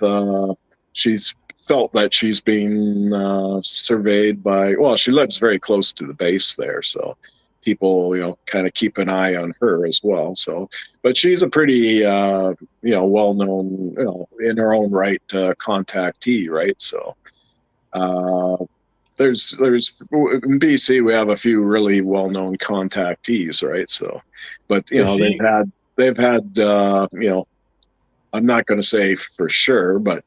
She's felt that she's been surveyed by. Well, she lives very close to the base there, so people, kind of keep an eye on her as well. So, but she's a pretty, well-known, in her own right, contactee, right? So. There's in BC we have a few really well-known contactees, right? So, but they've had I'm not going to say for sure, but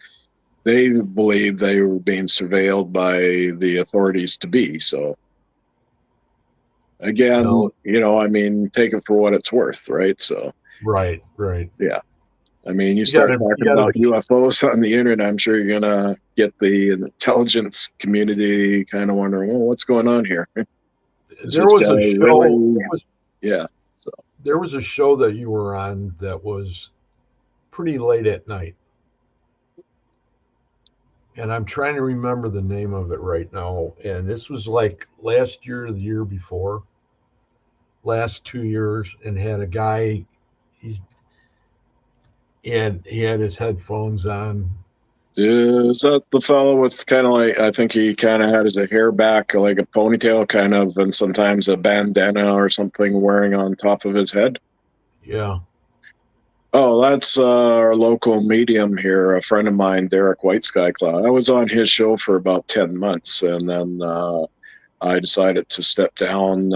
they believe they were being surveilled by the authorities to be. So again, I mean, take it for what it's worth, right? So right, yeah. I mean, you start talking about UFOs on the internet, I'm sure you're going to get the intelligence community kind of wondering, well, what's going on here? There was a show. Really? Yeah. So there was a show that you were on that was pretty late at night. And I'm trying to remember the name of it right now. And this was like last year or the year before, last 2 years, and had a guy, and he had his headphones on. Is that the fellow with kind of like, I think he kind of had his hair back like a ponytail kind of, and sometimes a bandana or something wearing on top of his head? Yeah. Oh, that's our local medium here, a friend of mine, Derek White Sky Cloud. I was on his show for about 10 months, and then I decided to step down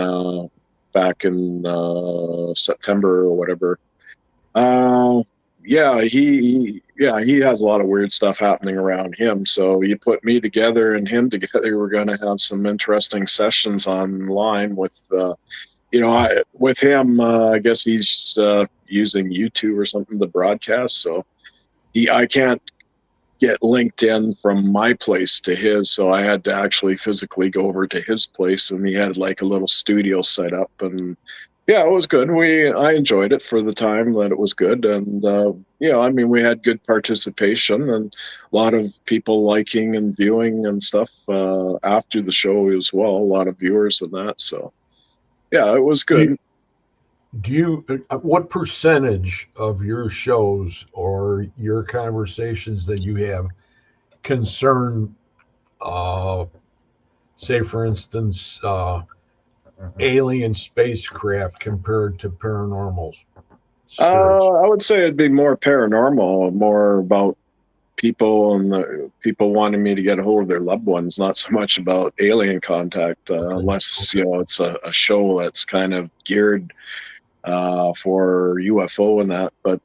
back in September or whatever. Yeah, he has a lot of weird stuff happening around him. So you put me together and him together, we're going to have some interesting sessions online with, with him. I guess he's using YouTube or something to broadcast. So I can't get linked in from my place to his, so I had to actually physically go over to his place, and he had like a little studio set up, and yeah, it was good. I enjoyed it for the time that it was good, and I mean, we had good participation and a lot of people liking and viewing and stuff after the show as well. A lot of viewers and that, so yeah, it was good. What percentage of your shows or your conversations that you have concern, say, for instance, alien spacecraft compared to paranormal spirits? I would say it'd be more paranormal, more about people and the people wanting me to get a hold of their loved ones, not so much about alien contact, unless it's a show that's kind of geared for UFO and that. But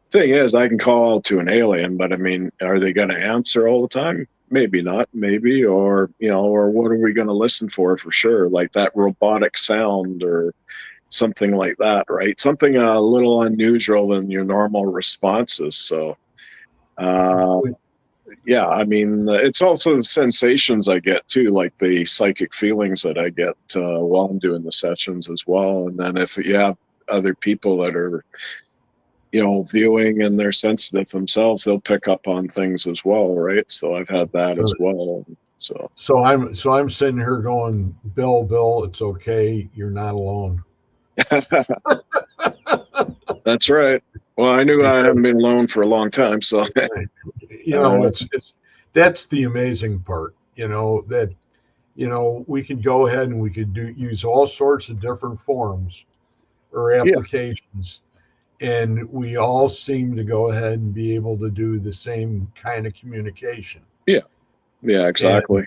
thing is, I can call to an alien, but I mean, are they going to answer all the time? maybe not, maybe, or, or what are we going to listen for sure? Like that robotic sound or something like that, right? Something a little unusual than your normal responses. So, yeah, I mean, it's also the sensations I get too, like the psychic feelings that I get while I'm doing the sessions as well. And then if you have other people that are, viewing and they're sensitive themselves, they'll pick up on things as well, right? So I've had that as well. So I'm sitting here going, Bill, it's okay. You're not alone. That's right. Well, I knew I haven't been alone for a long time, so that's the amazing part. That we could go ahead and we could use all sorts of different forms or applications, and we all seem to go ahead and be able to do the same kind of communication. Yeah, exactly.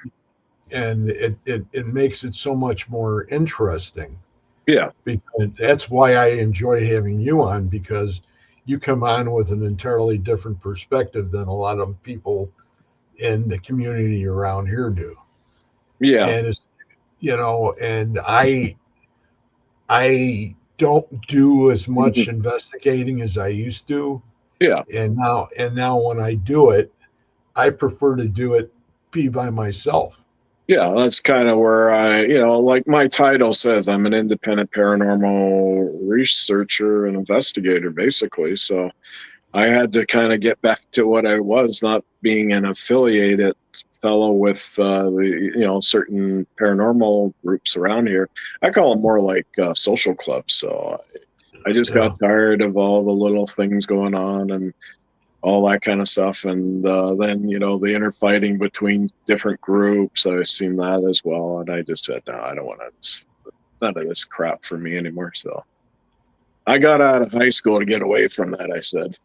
And it makes it so much more interesting. Yeah. Because that's why I enjoy having you on, because you come on with an entirely different perspective than a lot of people in the community around here do. Yeah. And it's, and I don't do as much investigating as I used to. Yeah. And now when I do it, I prefer to do it be by myself. Yeah, that's kind of where like my title says, I'm an independent paranormal researcher and investigator, basically. So I had to kind of get back to what I was, not being an affiliated fellow with certain paranormal groups around here. I call them more like social clubs. So I just got tired of all the little things going on and all that kind of stuff. And then, the inner fighting between different groups, I've seen that as well. And I just said, no, I don't want none of this crap for me anymore. So I got out of high school to get away from that, I said.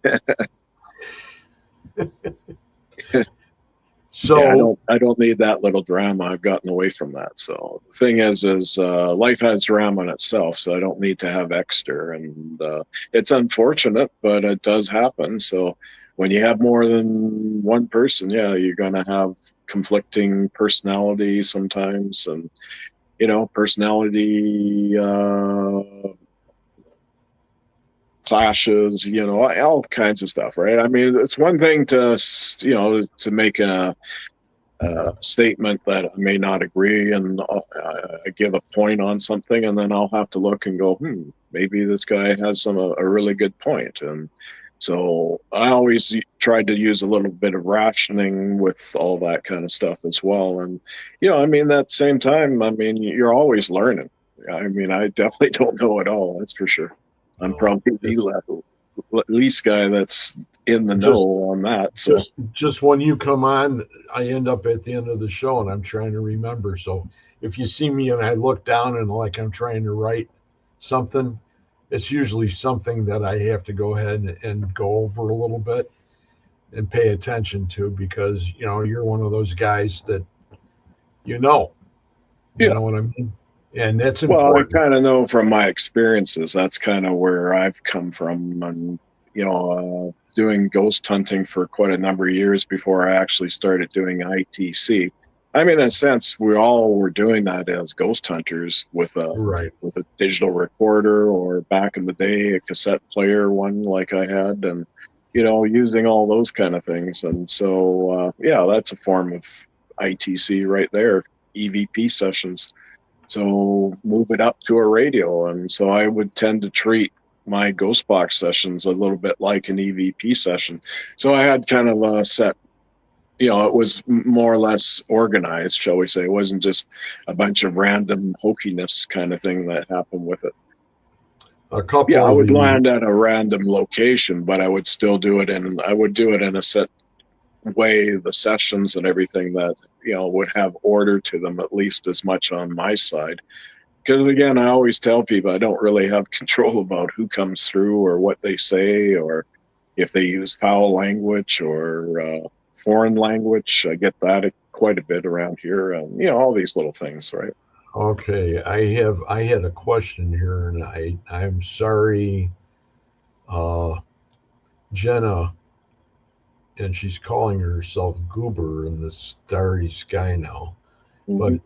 So yeah, I don't need that little drama. I've gotten away from that. So the thing is life has drama in itself. So I don't need to have extra. And it's unfortunate, but it does happen. So when you have more than one person, you're going to have conflicting personalities sometimes, and personality clashes, all kinds of stuff, right? I mean, it's one thing to make a statement that I may not agree and give a point on something, and then I'll have to look and go, maybe this guy has a really good point. And so I always tried to use a little bit of rationing with all that kind of stuff as well. And, at the same time, you're always learning. I definitely don't know it all. That's for sure. I'm probably the least guy that's in the know on that. So just when you come on, I end up at the end of the show and I'm trying to remember. So if you see me and I look down and like I'm trying to write something, it's usually something that I have to go ahead and go over a little bit and pay attention to, because you're one of those guys that you know what I mean. And that's important. Well, I kind of know from my experiences. That's kind of where I've come from, and doing ghost hunting for quite a number of years before I actually started doing ITC. In a sense, we all were doing that as ghost hunters with a digital recorder, or back in the day, a cassette player one like I had, and using all those kind of things. And so, that's a form of ITC right there, EVP sessions. So move it up to a radio. And so I would tend to treat my ghost box sessions a little bit like an EVP session. So I had kind of a set, it was more or less organized, shall we say. It wasn't just a bunch of random hokiness kind of thing that happened with it. I would land at a random location, but I would still do it in a set way, the sessions and everything, that would have order to them, at least as much on my side. Because again, I always tell people I don't really have control about who comes through or what they say, or if they use foul language or foreign language. I get that quite a bit around here, and all these little things, right? Okay, I had a question here, and I'm sorry, Jenna. and she's calling herself Goober in the starry sky now. Mm-hmm. But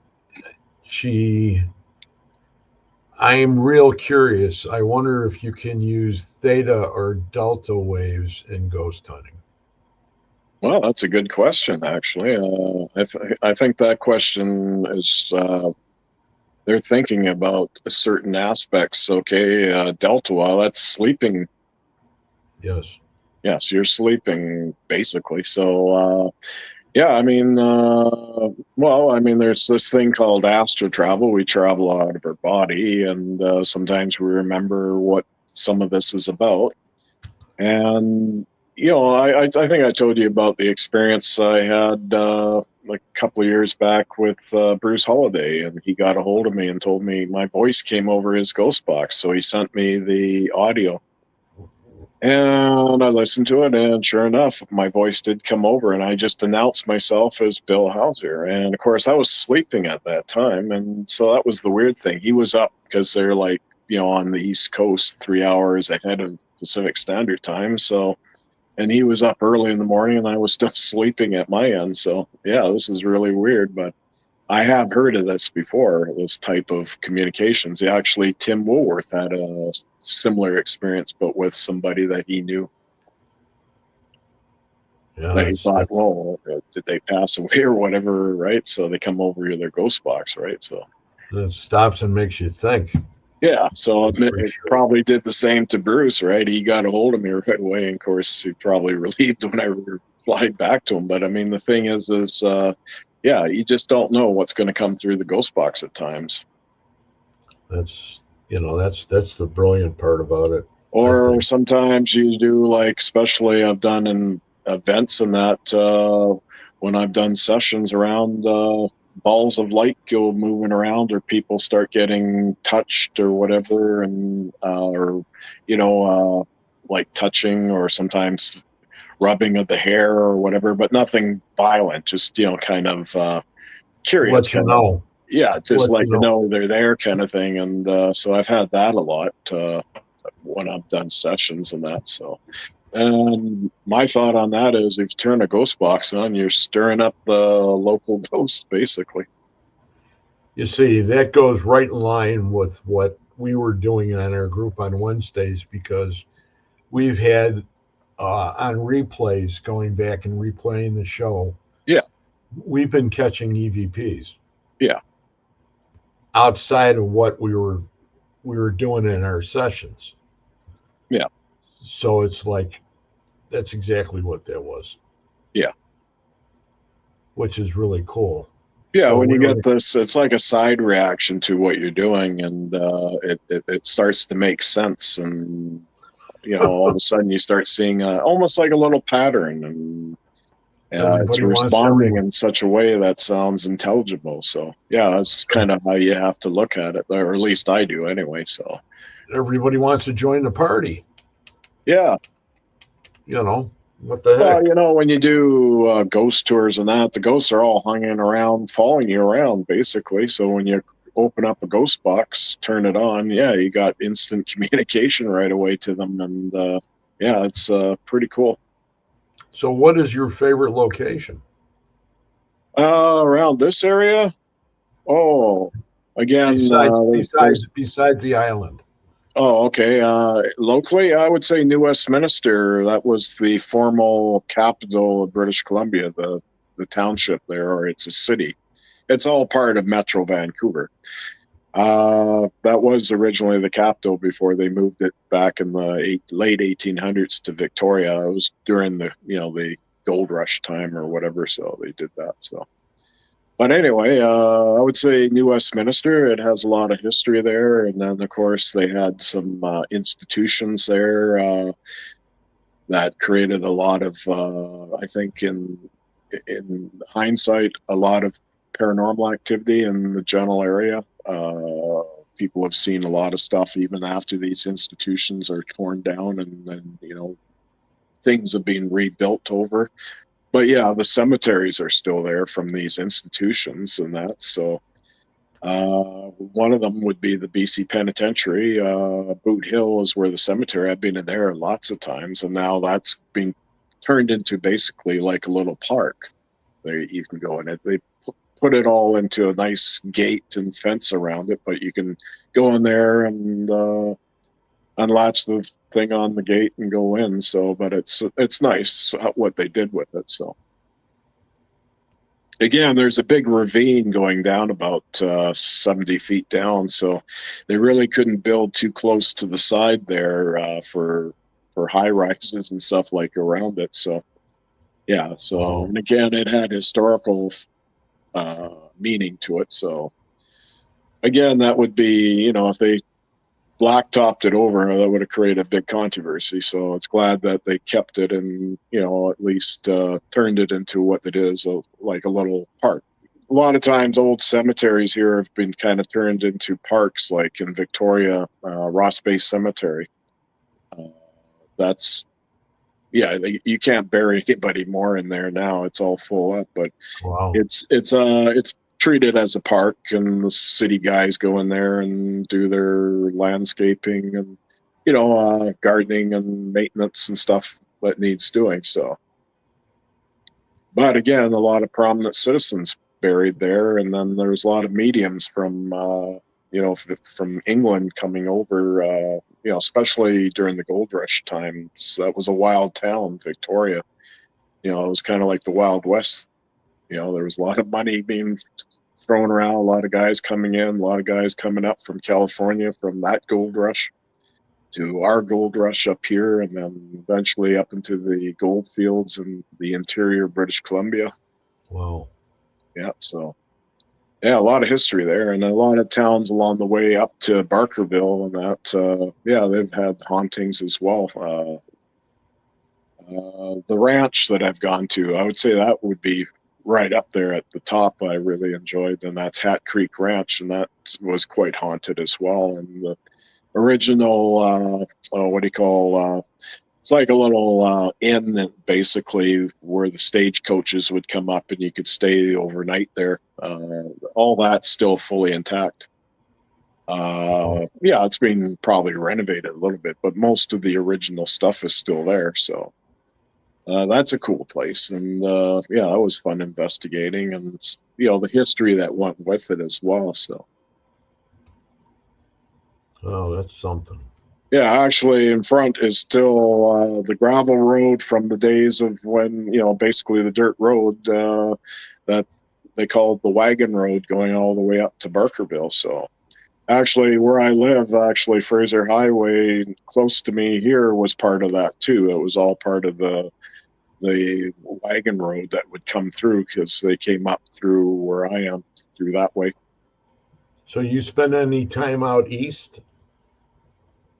I am real curious. I wonder if you can use theta or delta waves in ghost hunting. Well, that's a good question, actually. I think that question is they're thinking about certain aspects. Okay, delta, well, that's sleeping. Yes. Yes, you're sleeping basically. So, yeah, I mean, well, I mean, there's this thing called astral travel. We travel out of our body, and sometimes we remember what some of this is about. And I think I told you about the experience I had like a couple of years back with Bruce Holiday, and he got a hold of me and told me my voice came over his ghost box, so he sent me the audio. And I listened to it, and sure enough, my voice did come over, and I just announced myself as Bill Hauser. And of course, I was sleeping at that time, and so that was the weird thing. He was up because they're like, on the East Coast, 3 hours ahead of Pacific Standard Time. So, and he was up early in the morning, and I was still sleeping at my end. So, yeah, this is really weird, but I have heard of this before, this type of communications. Actually, Tim Woolworth had a similar experience, but with somebody that he knew. Yeah, That he thought, well, did they pass away or whatever, right? So they come over to their ghost box, right? So it stops and makes you think. Yeah, so it probably did the same to Bruce, right? He got a hold of me right away, and of course, he probably relieved when I replied back to him. But I mean, the thing is, yeah, you just don't know what's going to come through the ghost box at times. That's that's the brilliant part about it. Or sometimes you do, like, especially I've done in events and that when I've done sessions around balls of light go moving around, or people start getting touched or whatever, and or like touching, or sometimes rubbing of the hair or whatever, but nothing violent, just kind of curious, let you know. Yeah, just like they're there kind of thing. And so I've had that a lot when I've done sessions and that. So, and my thought on that is, if you turn a ghost box on, you're stirring up the local ghosts, basically. You see, that goes right in line with what we were doing on our group on Wednesdays, because we've had on replays, going back and replaying the show. Yeah. We've been catching EVPs. Yeah. Outside of what we were doing in our sessions. Yeah. So it's like, that's exactly what that was. Yeah. Which is really cool. Yeah, so when you get this, it's like a side reaction to what you're doing, and it starts to make sense, and all of a sudden you start seeing almost like a little pattern, and it's responding in such a way that sounds intelligible. So yeah, that's kind of how you have to look at it, or at least I do anyway. So everybody wants to join the party. Yeah. What the heck? Well, when you do ghost tours and that, the ghosts are all hanging around, following you around, basically. So when you open up a ghost box, turn it on, yeah, you got instant communication right away to them. And yeah, it's pretty cool. So what is your favorite location? Around this area? Oh, again, besides the island. Oh, okay. Locally, I would say New Westminster. That was the formal capital of British Columbia, the township there, or it's a city. It's all part of Metro Vancouver. That was originally the capital before they moved it back in the late 1800s to Victoria. It was during the gold rush time or whatever, so they did that. So. But anyway, I would say New Westminster. It has a lot of history there, and then of course they had some institutions there that created a lot of, I think, in hindsight, a lot of paranormal activity in the general area. People have seen a lot of stuff even after these institutions are torn down, and then things have been rebuilt over. But yeah, the cemeteries are still there from these institutions and that. So one of them would be the BC Penitentiary. Boot Hill is where the cemetery. I've been in there lots of times, and now that's been turned into basically like a little park. There you can go in it. They put it all into a nice gate and fence around it, but you can go in there and unlatch the thing on the gate and go in. So, but it's nice what they did with it. So, again, there's a big ravine going down about 70 feet down, so they really couldn't build too close to the side there for high rises and stuff like around it. So, yeah. So, and again, it had historical meaning to it. So, again, that would be, if they blacktopped it over, that would have created a big controversy. So it's glad that they kept it and, at least turned it into what it is, like a little park. A lot of times old cemeteries here have been kind of turned into parks, like in Victoria, Ross Bay Cemetery. You can't bury anybody more in there now. It's all full up, but it's treated as a park, and the city guys go in there and do their landscaping and gardening and maintenance and stuff that needs doing. So, but again, a lot of prominent citizens buried there, and then there's a lot of mediums from from England coming over, especially during the gold rush times. That was a wild town, Victoria. It was kind of like the Wild West. There was a lot of money being thrown around, a lot of guys coming in, a lot of guys coming up from California from that gold rush to our gold rush up here, and then eventually up into the gold fields in the interior British Columbia. Wow. Yeah, so yeah, a lot of history there, and a lot of towns along the way up to Barkerville, and that they've had hauntings as well. The ranch that I've gone to, I would say that would be right up there at the top. I really enjoyed, and that's Hat Creek Ranch, and that was quite haunted as well. And the original, it's like a little inn, basically, where the stagecoaches would come up, and you could stay overnight there. All that's still fully intact. It's been probably renovated a little bit, but most of the original stuff is still there. So that's a cool place, and that was fun investigating, and the history that went with it as well. So, oh, that's something. Yeah, actually, in front is still the gravel road from the days of when basically the dirt road that they called the wagon road, going all the way up to Barkerville. So, actually, where I live, Fraser Highway, close to me here, was part of that too. It was all part of the wagon road that would come through, because they came up through where I am, through that way. So you spend any time out east?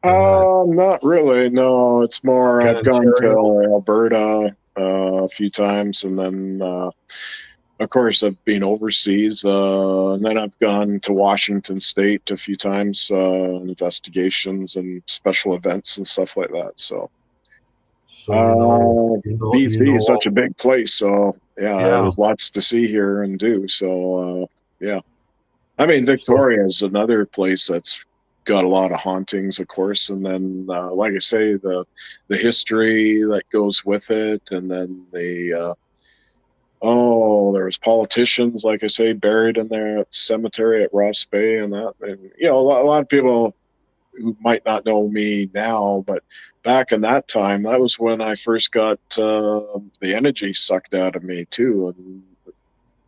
Not really. No, it's more I've gone to Alberta a few times, and then of course I've been overseas, and then I've gone to Washington State a few times, investigations and special events and stuff like that. So BC is such a big place, so there's lots to see here and do. So I mean, Victoria is another place that's got a lot of hauntings, of course, and then like I say, the history that goes with it, and then there was politicians, like I say, buried in there at the cemetery at Ross Bay, and that, and a lot of people who might not know me now, but back in that time, that was when I first got the energy sucked out of me too. And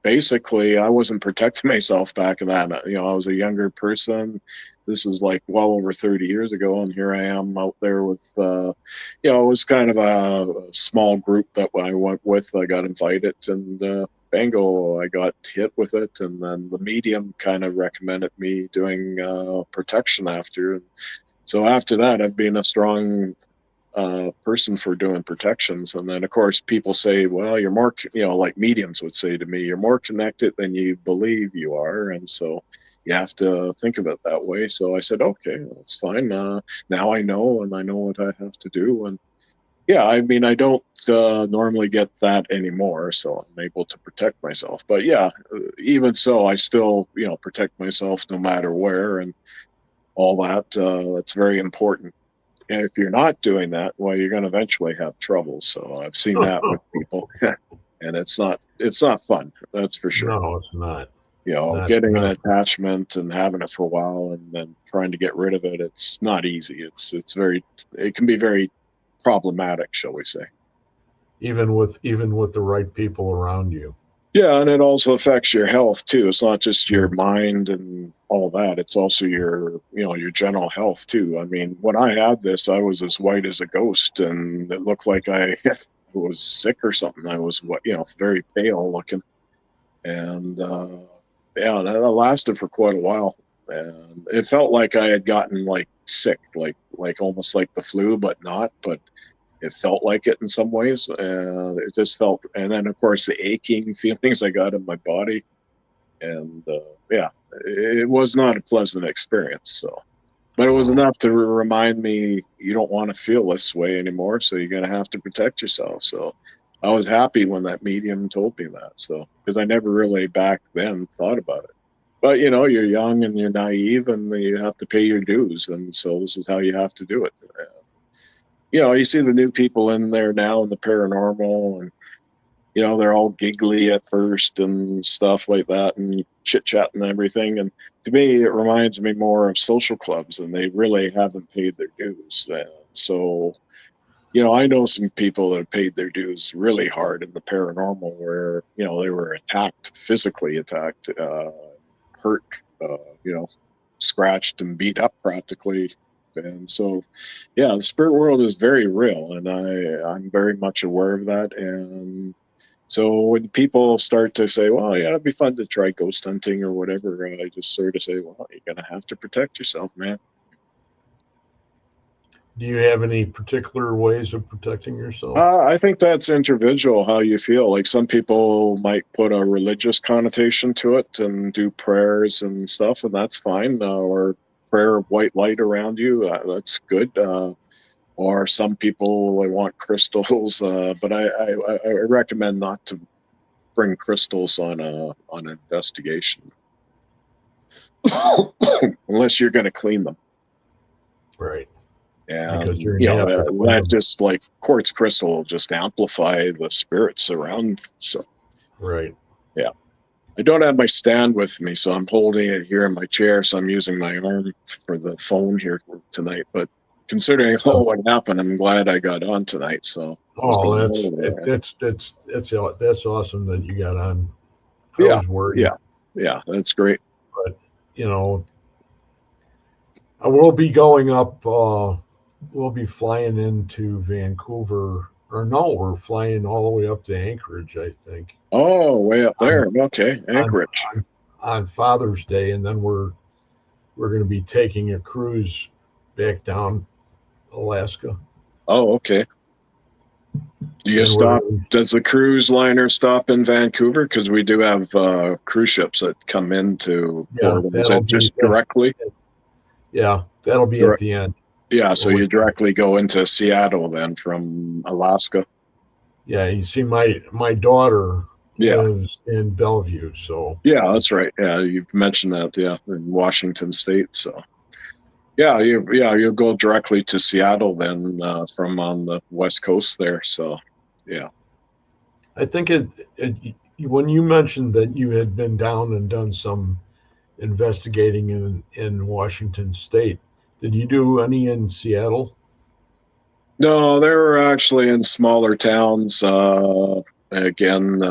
basically, I wasn't protecting myself back in that. I was a younger person. This is like well over 30 years ago, and here I am out there with, it was kind of a small group that I went with. I got invited, and bango, I got hit with it, and then the medium kind of recommended me doing protection after. And so after that, I've been a strong person for doing protections. And then, of course, people say, well, you're more, like mediums would say to me, you're more connected than you believe you are. And so you have to think of it that way. So I said, okay, that's fine. Now I know, and I know what I have to do. And yeah, I mean, I don't normally get that anymore, so I'm able to protect myself. But yeah, even so, I still, protect myself no matter where, and all that. That's very important. if you're not doing that, well, you're going to eventually have trouble. So I've seen that with people, and it's not fun. That's for sure. No, it's not. Getting an attachment and having it for a while and then trying to get rid of it, it's not easy. It can be very problematic, shall we say. Even with the right people around you. Yeah, and it also affects your health too. It's not just your mind and all that. It's also your general health too. I mean, when I had this, I was as white as a ghost, and it looked like I was sick or something. I was, very pale looking, and that lasted for quite a while. And it felt like I had gotten like sick, like almost like the flu, but not. But it felt like it in some ways, and it just felt. And then, of course, the aching feelings I got in my body, and it was not a pleasant experience. So, but it was enough to remind me you don't want to feel this way anymore. So you're going to have to protect yourself. So I was happy when that medium told me that. So because I never really back then thought about it. But you're young and you're naive, and you have to pay your dues, and so this is how you have to do it. You see the new people in there now in the paranormal, and they're all giggly at first and stuff like that, and chit chat and everything. And to me, it reminds me more of social clubs, and they really haven't paid their dues. So, I know some people that have paid their dues really hard in the paranormal, where they were physically attacked, hurt, scratched and beat up practically. And so, the spirit world is very real, and I'm very much aware of that. And so when people start to say, well, yeah, it'd be fun to try ghost hunting or whatever, I just sort of say, well, you're going to have to protect yourself, man. Do you have any particular ways of protecting yourself? I think that's individual, how you feel. Like some people might put a religious connotation to it and do prayers and stuff, and that's fine. Or prayer of white light around you, that's good. Or some people, they want crystals, but I recommend not to bring crystals on an investigation unless you're going to clean them. Right. And that just like quartz crystal will just amplify the spirits around. So right. Yeah. I don't have my stand with me, so I'm holding it here in my chair. So I'm using my arm for the phone here tonight. But considering what happened, I'm glad I got on tonight. So that's awesome that you got on. I was worried. Yeah, that's great. But I will be going up. We'll be flying into Vancouver, or no, we're flying all the way up to Anchorage, I think. Oh, way up there. Okay, Anchorage on Father's Day, and then we're going to be taking a cruise back down Alaska. Oh, okay. Do you stop? Does the cruise liner stop in Vancouver? Because we do have cruise ships that come into Florida. Is it just directly? Yeah, that'll be at the end. Yeah, so you directly go into Seattle then from Alaska. Yeah, you see, my daughter lives in Bellevue, so yeah, that's right. Yeah, you've mentioned that. Yeah, in Washington State. So you'll go directly to Seattle then from on the West Coast there. So yeah, I think when you mentioned that you had been down and done some investigating in Washington State, did you do any in Seattle? No, they were actually in smaller towns, again,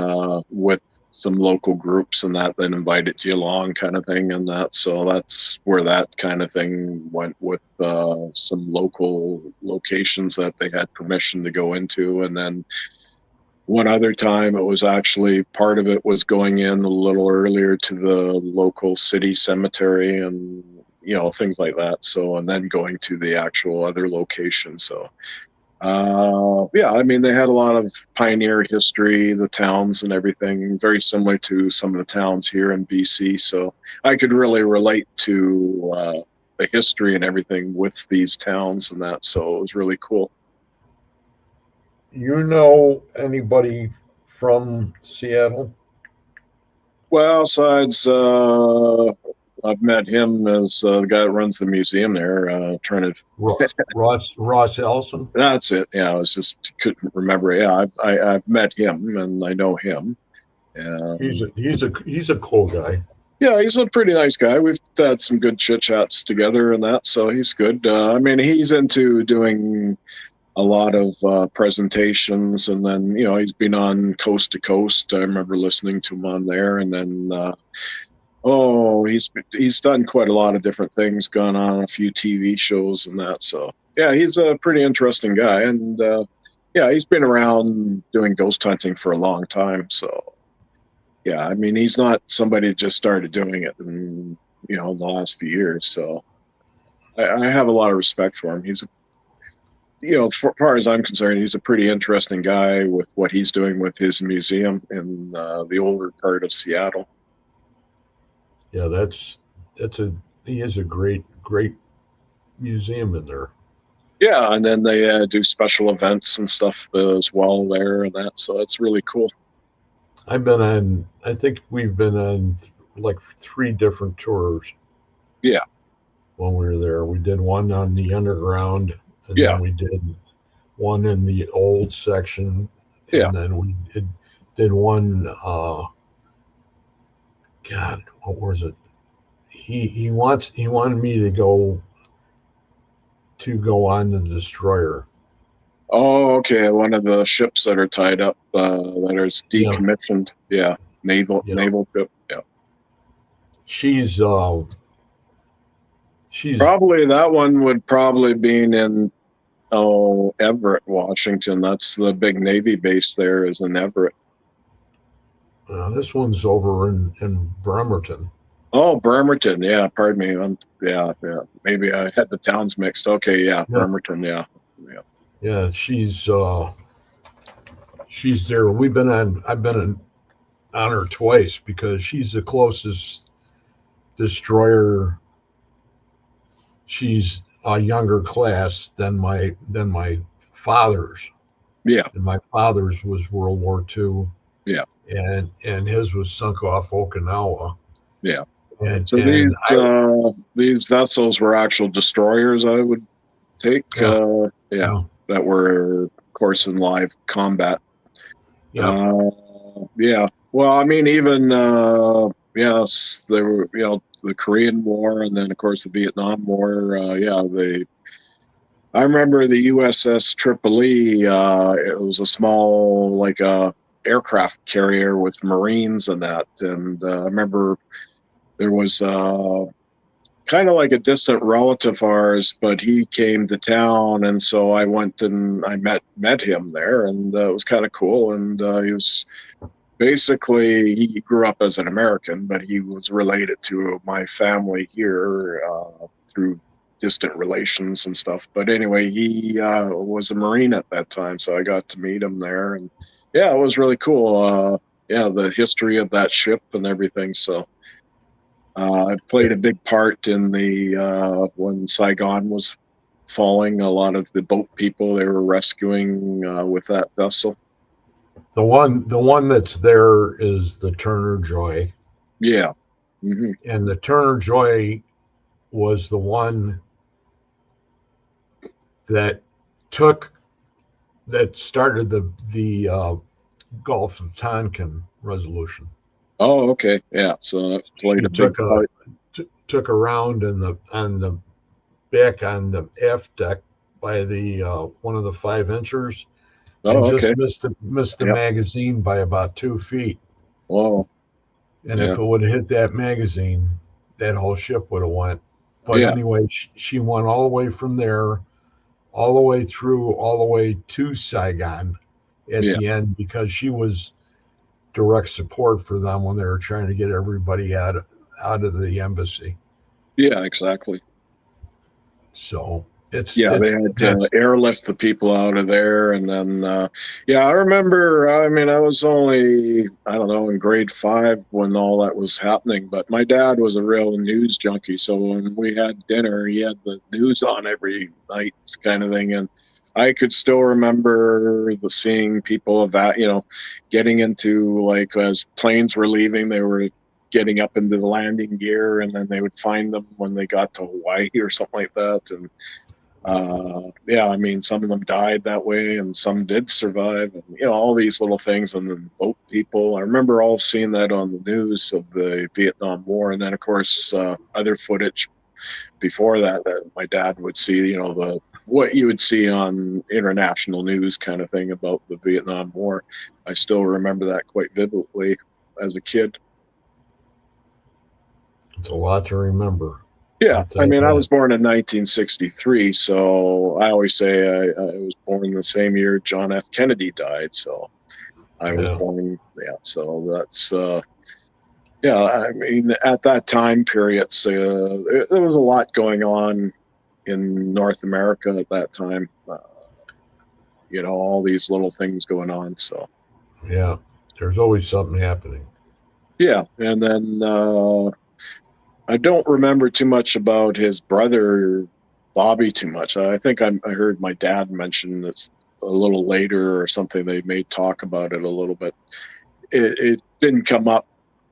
with some local groups and that invited you along kind of thing and that. So that's where that kind of thing went with some local locations that they had permission to go into. And then one other time it was actually part of it was going in a little earlier to the local city cemetery and things like that. So, and then going to the actual other location. So, I mean, they had a lot of pioneer history, the towns and everything, very similar to some of the towns here in BC. So I could really relate to the history and everything with these towns and that. So it was really cool. You know anybody from Seattle? Well, besides I've met him as the guy that runs the museum there. Trying to Ross Ellison. That's it. Yeah, I was just couldn't remember. Yeah, I've met him and I know him. He's a cool guy. Yeah, he's a pretty nice guy. We've had some good chit chats together and that, so he's good. I mean, he's into doing a lot of presentations, and then he's been on Coast to Coast. I remember listening to him on there, and then he's done quite a lot of different things, gone on a few TV shows and that. So yeah, he's a pretty interesting guy, and yeah, he's been around doing ghost hunting for a long time. So yeah, I mean, he's not somebody that just started doing it in the last few years. So I have a lot of respect for him. He's as far as I'm concerned, he's a pretty interesting guy with what he's doing with his museum in the older part of Seattle. Yeah, he has a great museum in there. Yeah, and then they do special events and stuff as well there and that. So it's really cool. I think we've been on like 3 different tours. Yeah. When we were there, we did one on the underground, and then we did one in the old section, and then we did one. God, what was it? He wanted me to go on the destroyer. Oh, okay. One of the ships that are tied up that is decommissioned. Yeah, naval ship. Yeah. She's probably, that one would probably be in Everett, Washington. That's the big Navy base there is in Everett. This one's over in Bremerton. Oh, Bremerton. Yeah, pardon me. Yeah. Maybe I had the towns mixed. Okay, yeah. Bremerton. Yeah. Yeah, she's there. I've been on her twice because she's the closest destroyer. She's a younger class than my father's. Yeah. And my father's was World War II. Yeah. And his was sunk off Okinawa. Yeah. And so these vessels were actual destroyers, I would take. That were, of course, in live combat. Yeah. Well, I mean, even yes, there were the Korean War, and then of course the Vietnam War. I remember the USS Tripoli. It was a small aircraft carrier with Marines and that, and I remember there was kind of like a distant relative of ours, but he came to town, and so I went and I met him there, and it was kind of cool. And he was basically, he grew up as an American, but he was related to my family here through distant relations and stuff. But anyway, he was a Marine at that time, so I got to meet him there, and yeah, it was really cool. The history of that ship and everything. So I played a big part in the when Saigon was falling. A lot of the boat people they were rescuing with that vessel. The one that's there is the Turner Joy. Yeah. Mm-hmm. And the Turner Joy was the one that started the Gulf of Tonkin resolution. Oh, okay. Yeah. So that played a big part. Took a round on the back on the aft deck by the one of the 5-inchers. And just missed the magazine by about 2 feet. Whoa. And if it would have hit that magazine, that whole ship would have went. But anyway, she went all the way from there, all the way through, all the way to Saigon at the end, because she was direct support for them when they were trying to get everybody out of the embassy. Yeah, exactly. So they had to airlift the people out of there, and then I remember. I mean, I was only in grade 5 when all that was happening, but my dad was a real news junkie. So when we had dinner, he had the news on every night, kind of thing, and I could still remember seeing people of that, getting into as planes were leaving, they were getting up into the landing gear, and then they would find them when they got to Hawaii or something like that. And I mean, some of them died that way, and some did survive, and all these little things. And then boat people, I remember all seeing that on the news of the Vietnam War, and then of course other footage before that my dad would see, what you would see on international news kind of thing about the Vietnam War. I still remember that quite vividly as a kid. It's a lot to remember. Yeah, I mean, I was born in 1963, so I always say I was born the same year John F. Kennedy died, so I was born, so that's, I mean, at that time period, there was a lot going on in North America at that time, all these little things going on, so. Yeah, there's always something happening. Yeah, and then I don't remember too much about his brother, Bobby, too much. I think I heard my dad mention this a little later or something. They may talk about it a little bit. It didn't come up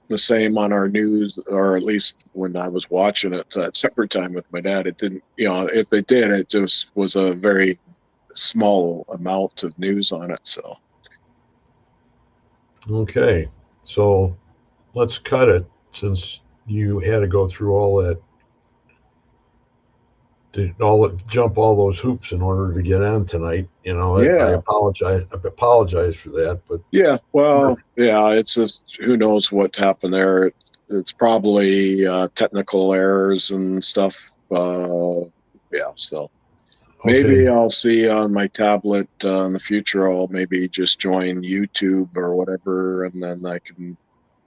the same on our news, or at least when I was watching it at supper time with my dad. It didn't, if they did, it just was a very small amount of news on it. So. Okay, so let's cut it, since you had to go through all that, jump all those hoops in order to get on tonight. I apologize for that, but it's just, who knows what happened there. It's probably technical errors and stuff. So maybe I'll see on my tablet in the future. I'll maybe just join YouTube or whatever, and then I can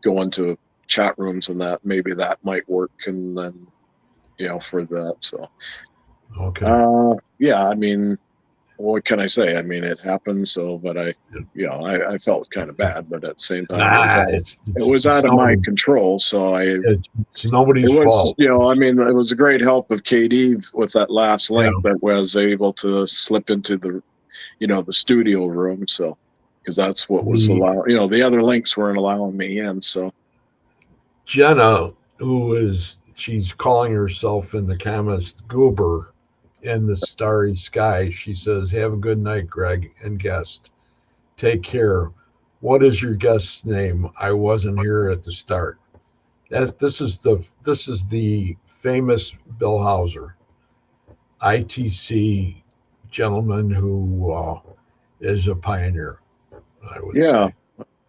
go into chat rooms, and that maybe that might work, and then for that. So I mean, what can I say? I mean, it happened, so, but I felt kind of bad, but at the same time it was out of my control, so it's nobody's fault. I mean, it was a great help of KD with that last link that was able to slip into the the studio room, so, because that's what was allowed. The other links weren't allowing me in. So Jenna, she's calling herself in the comments Goober in the starry sky, she says, "Have a good night, Greg and guest. Take care. What is your guest's name? I wasn't here at the start." This is the famous Bill Hauser, ITC gentleman who is a pioneer, I would say.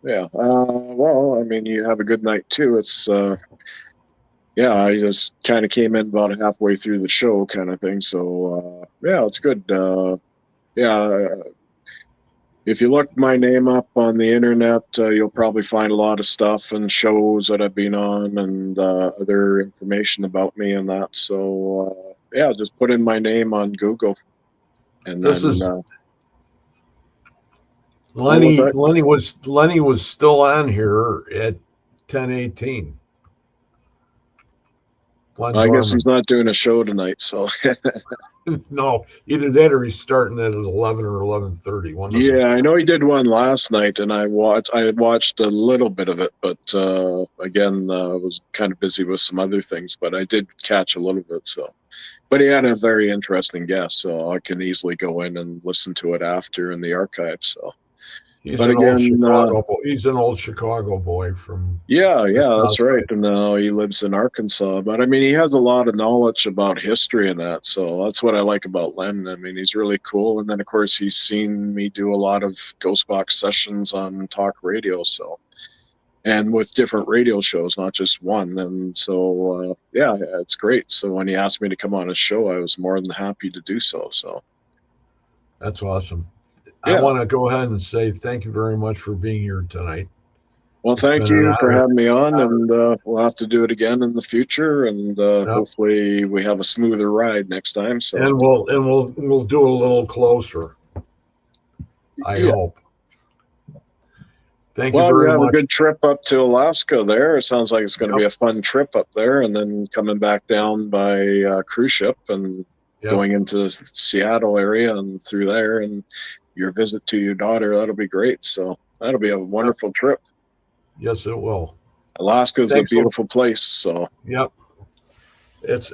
Well, I mean, you have a good night too. It's I just kind of came in about halfway through the show, kind of thing. So it's good. If you look my name up on the internet, you'll probably find a lot of stuff and shows that I've been on, and other information about me and that. So just put in my name on Google, and this then is Lenny was still on here at 10:18. I guess he's not doing a show tonight, so no, either that or he's starting at 11 or 11:30. I know he did one last night, and I watched a little bit of it, but again, I was kind of busy with some other things, but I did catch a little bit. So, but he had a very interesting guest, so I can easily go in and listen to it after in the archive. So. He's an old Chicago boy from. Yeah, that's right. And now he lives in Arkansas. But I mean, he has a lot of knowledge about history and that. So that's what I like about Len. I mean, he's really cool. And then, of course, he's seen me do a lot of Ghost Box sessions on talk radio. So, and with different radio shows, not just one. And so, it's great. So when he asked me to come on his show, I was more than happy to do so. So that's awesome. I want to go ahead and say thank you very much for being here tonight. Well, thank you for having me on, and we'll have to do it again in the future, and hopefully we have a smoother ride next time. So, and we'll do it a little closer. I hope. Thank you very much. Have a good trip up to Alaska there. It sounds like it's going to be a fun trip up there, and then coming back down by cruise ship and going into the Seattle area and through there, and your visit to your daughter. That'll be great. So that'll be a wonderful trip. Yes, it will. Alaska's a beautiful place. So yep,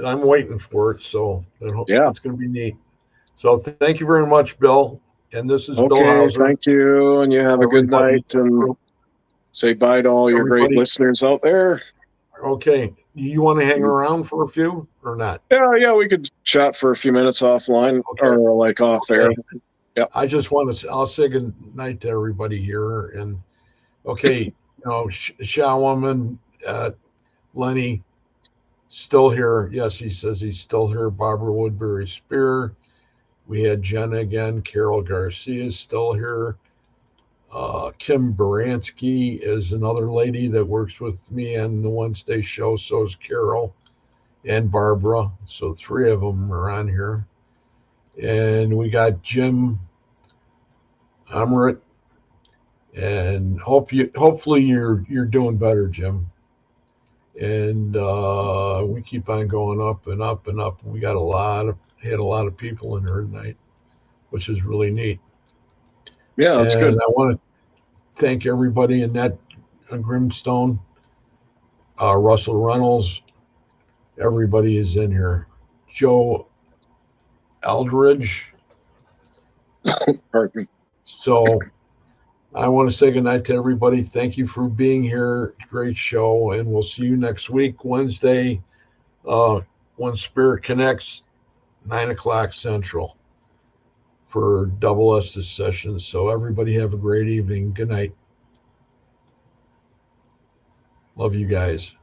I'm waiting for it. So it's going to be neat. So thank you very much, Bill. And this is Bill Hauser. Thank you, and you have a good night. And say bye to all your great listeners out there. Okay, you want to hang around for a few or not? Yeah, we could chat for a few minutes offline or like off air. Yeah. I just want to. I'll say good night to everybody here. And Shawoman, Lenny, still here. Yes, he says he's still here. Barbara Woodbury Spear. We had Jenna again. Carol Garcia is still here. Kim Baranski is another lady that works with me on the Wednesday show. So is Carol and Barbara. So 3 of them are on here. And we got Jim Amrit. And hopefully you're doing better, Jim. And we keep on going up and up and up. We got had a lot of people in here tonight, which is really neat. Yeah, that's good. I want to thank everybody in that Grimstone, Russell Reynolds. Everybody is in here. Joe Eldridge. Pardon me. So I want to say goodnight to everybody. Thank you for being here. Great show. And we'll see you next week, Wednesday, when Spirit Connects, 9:00 Central for Double S's session. So everybody have a great evening. Good night. Love you guys.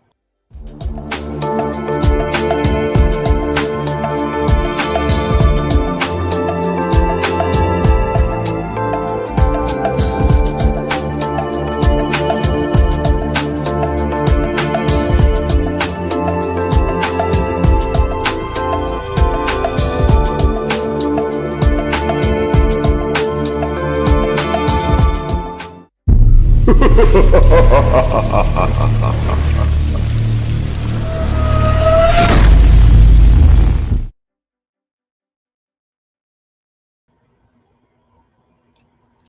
Ha ha ha ha ha ha ha.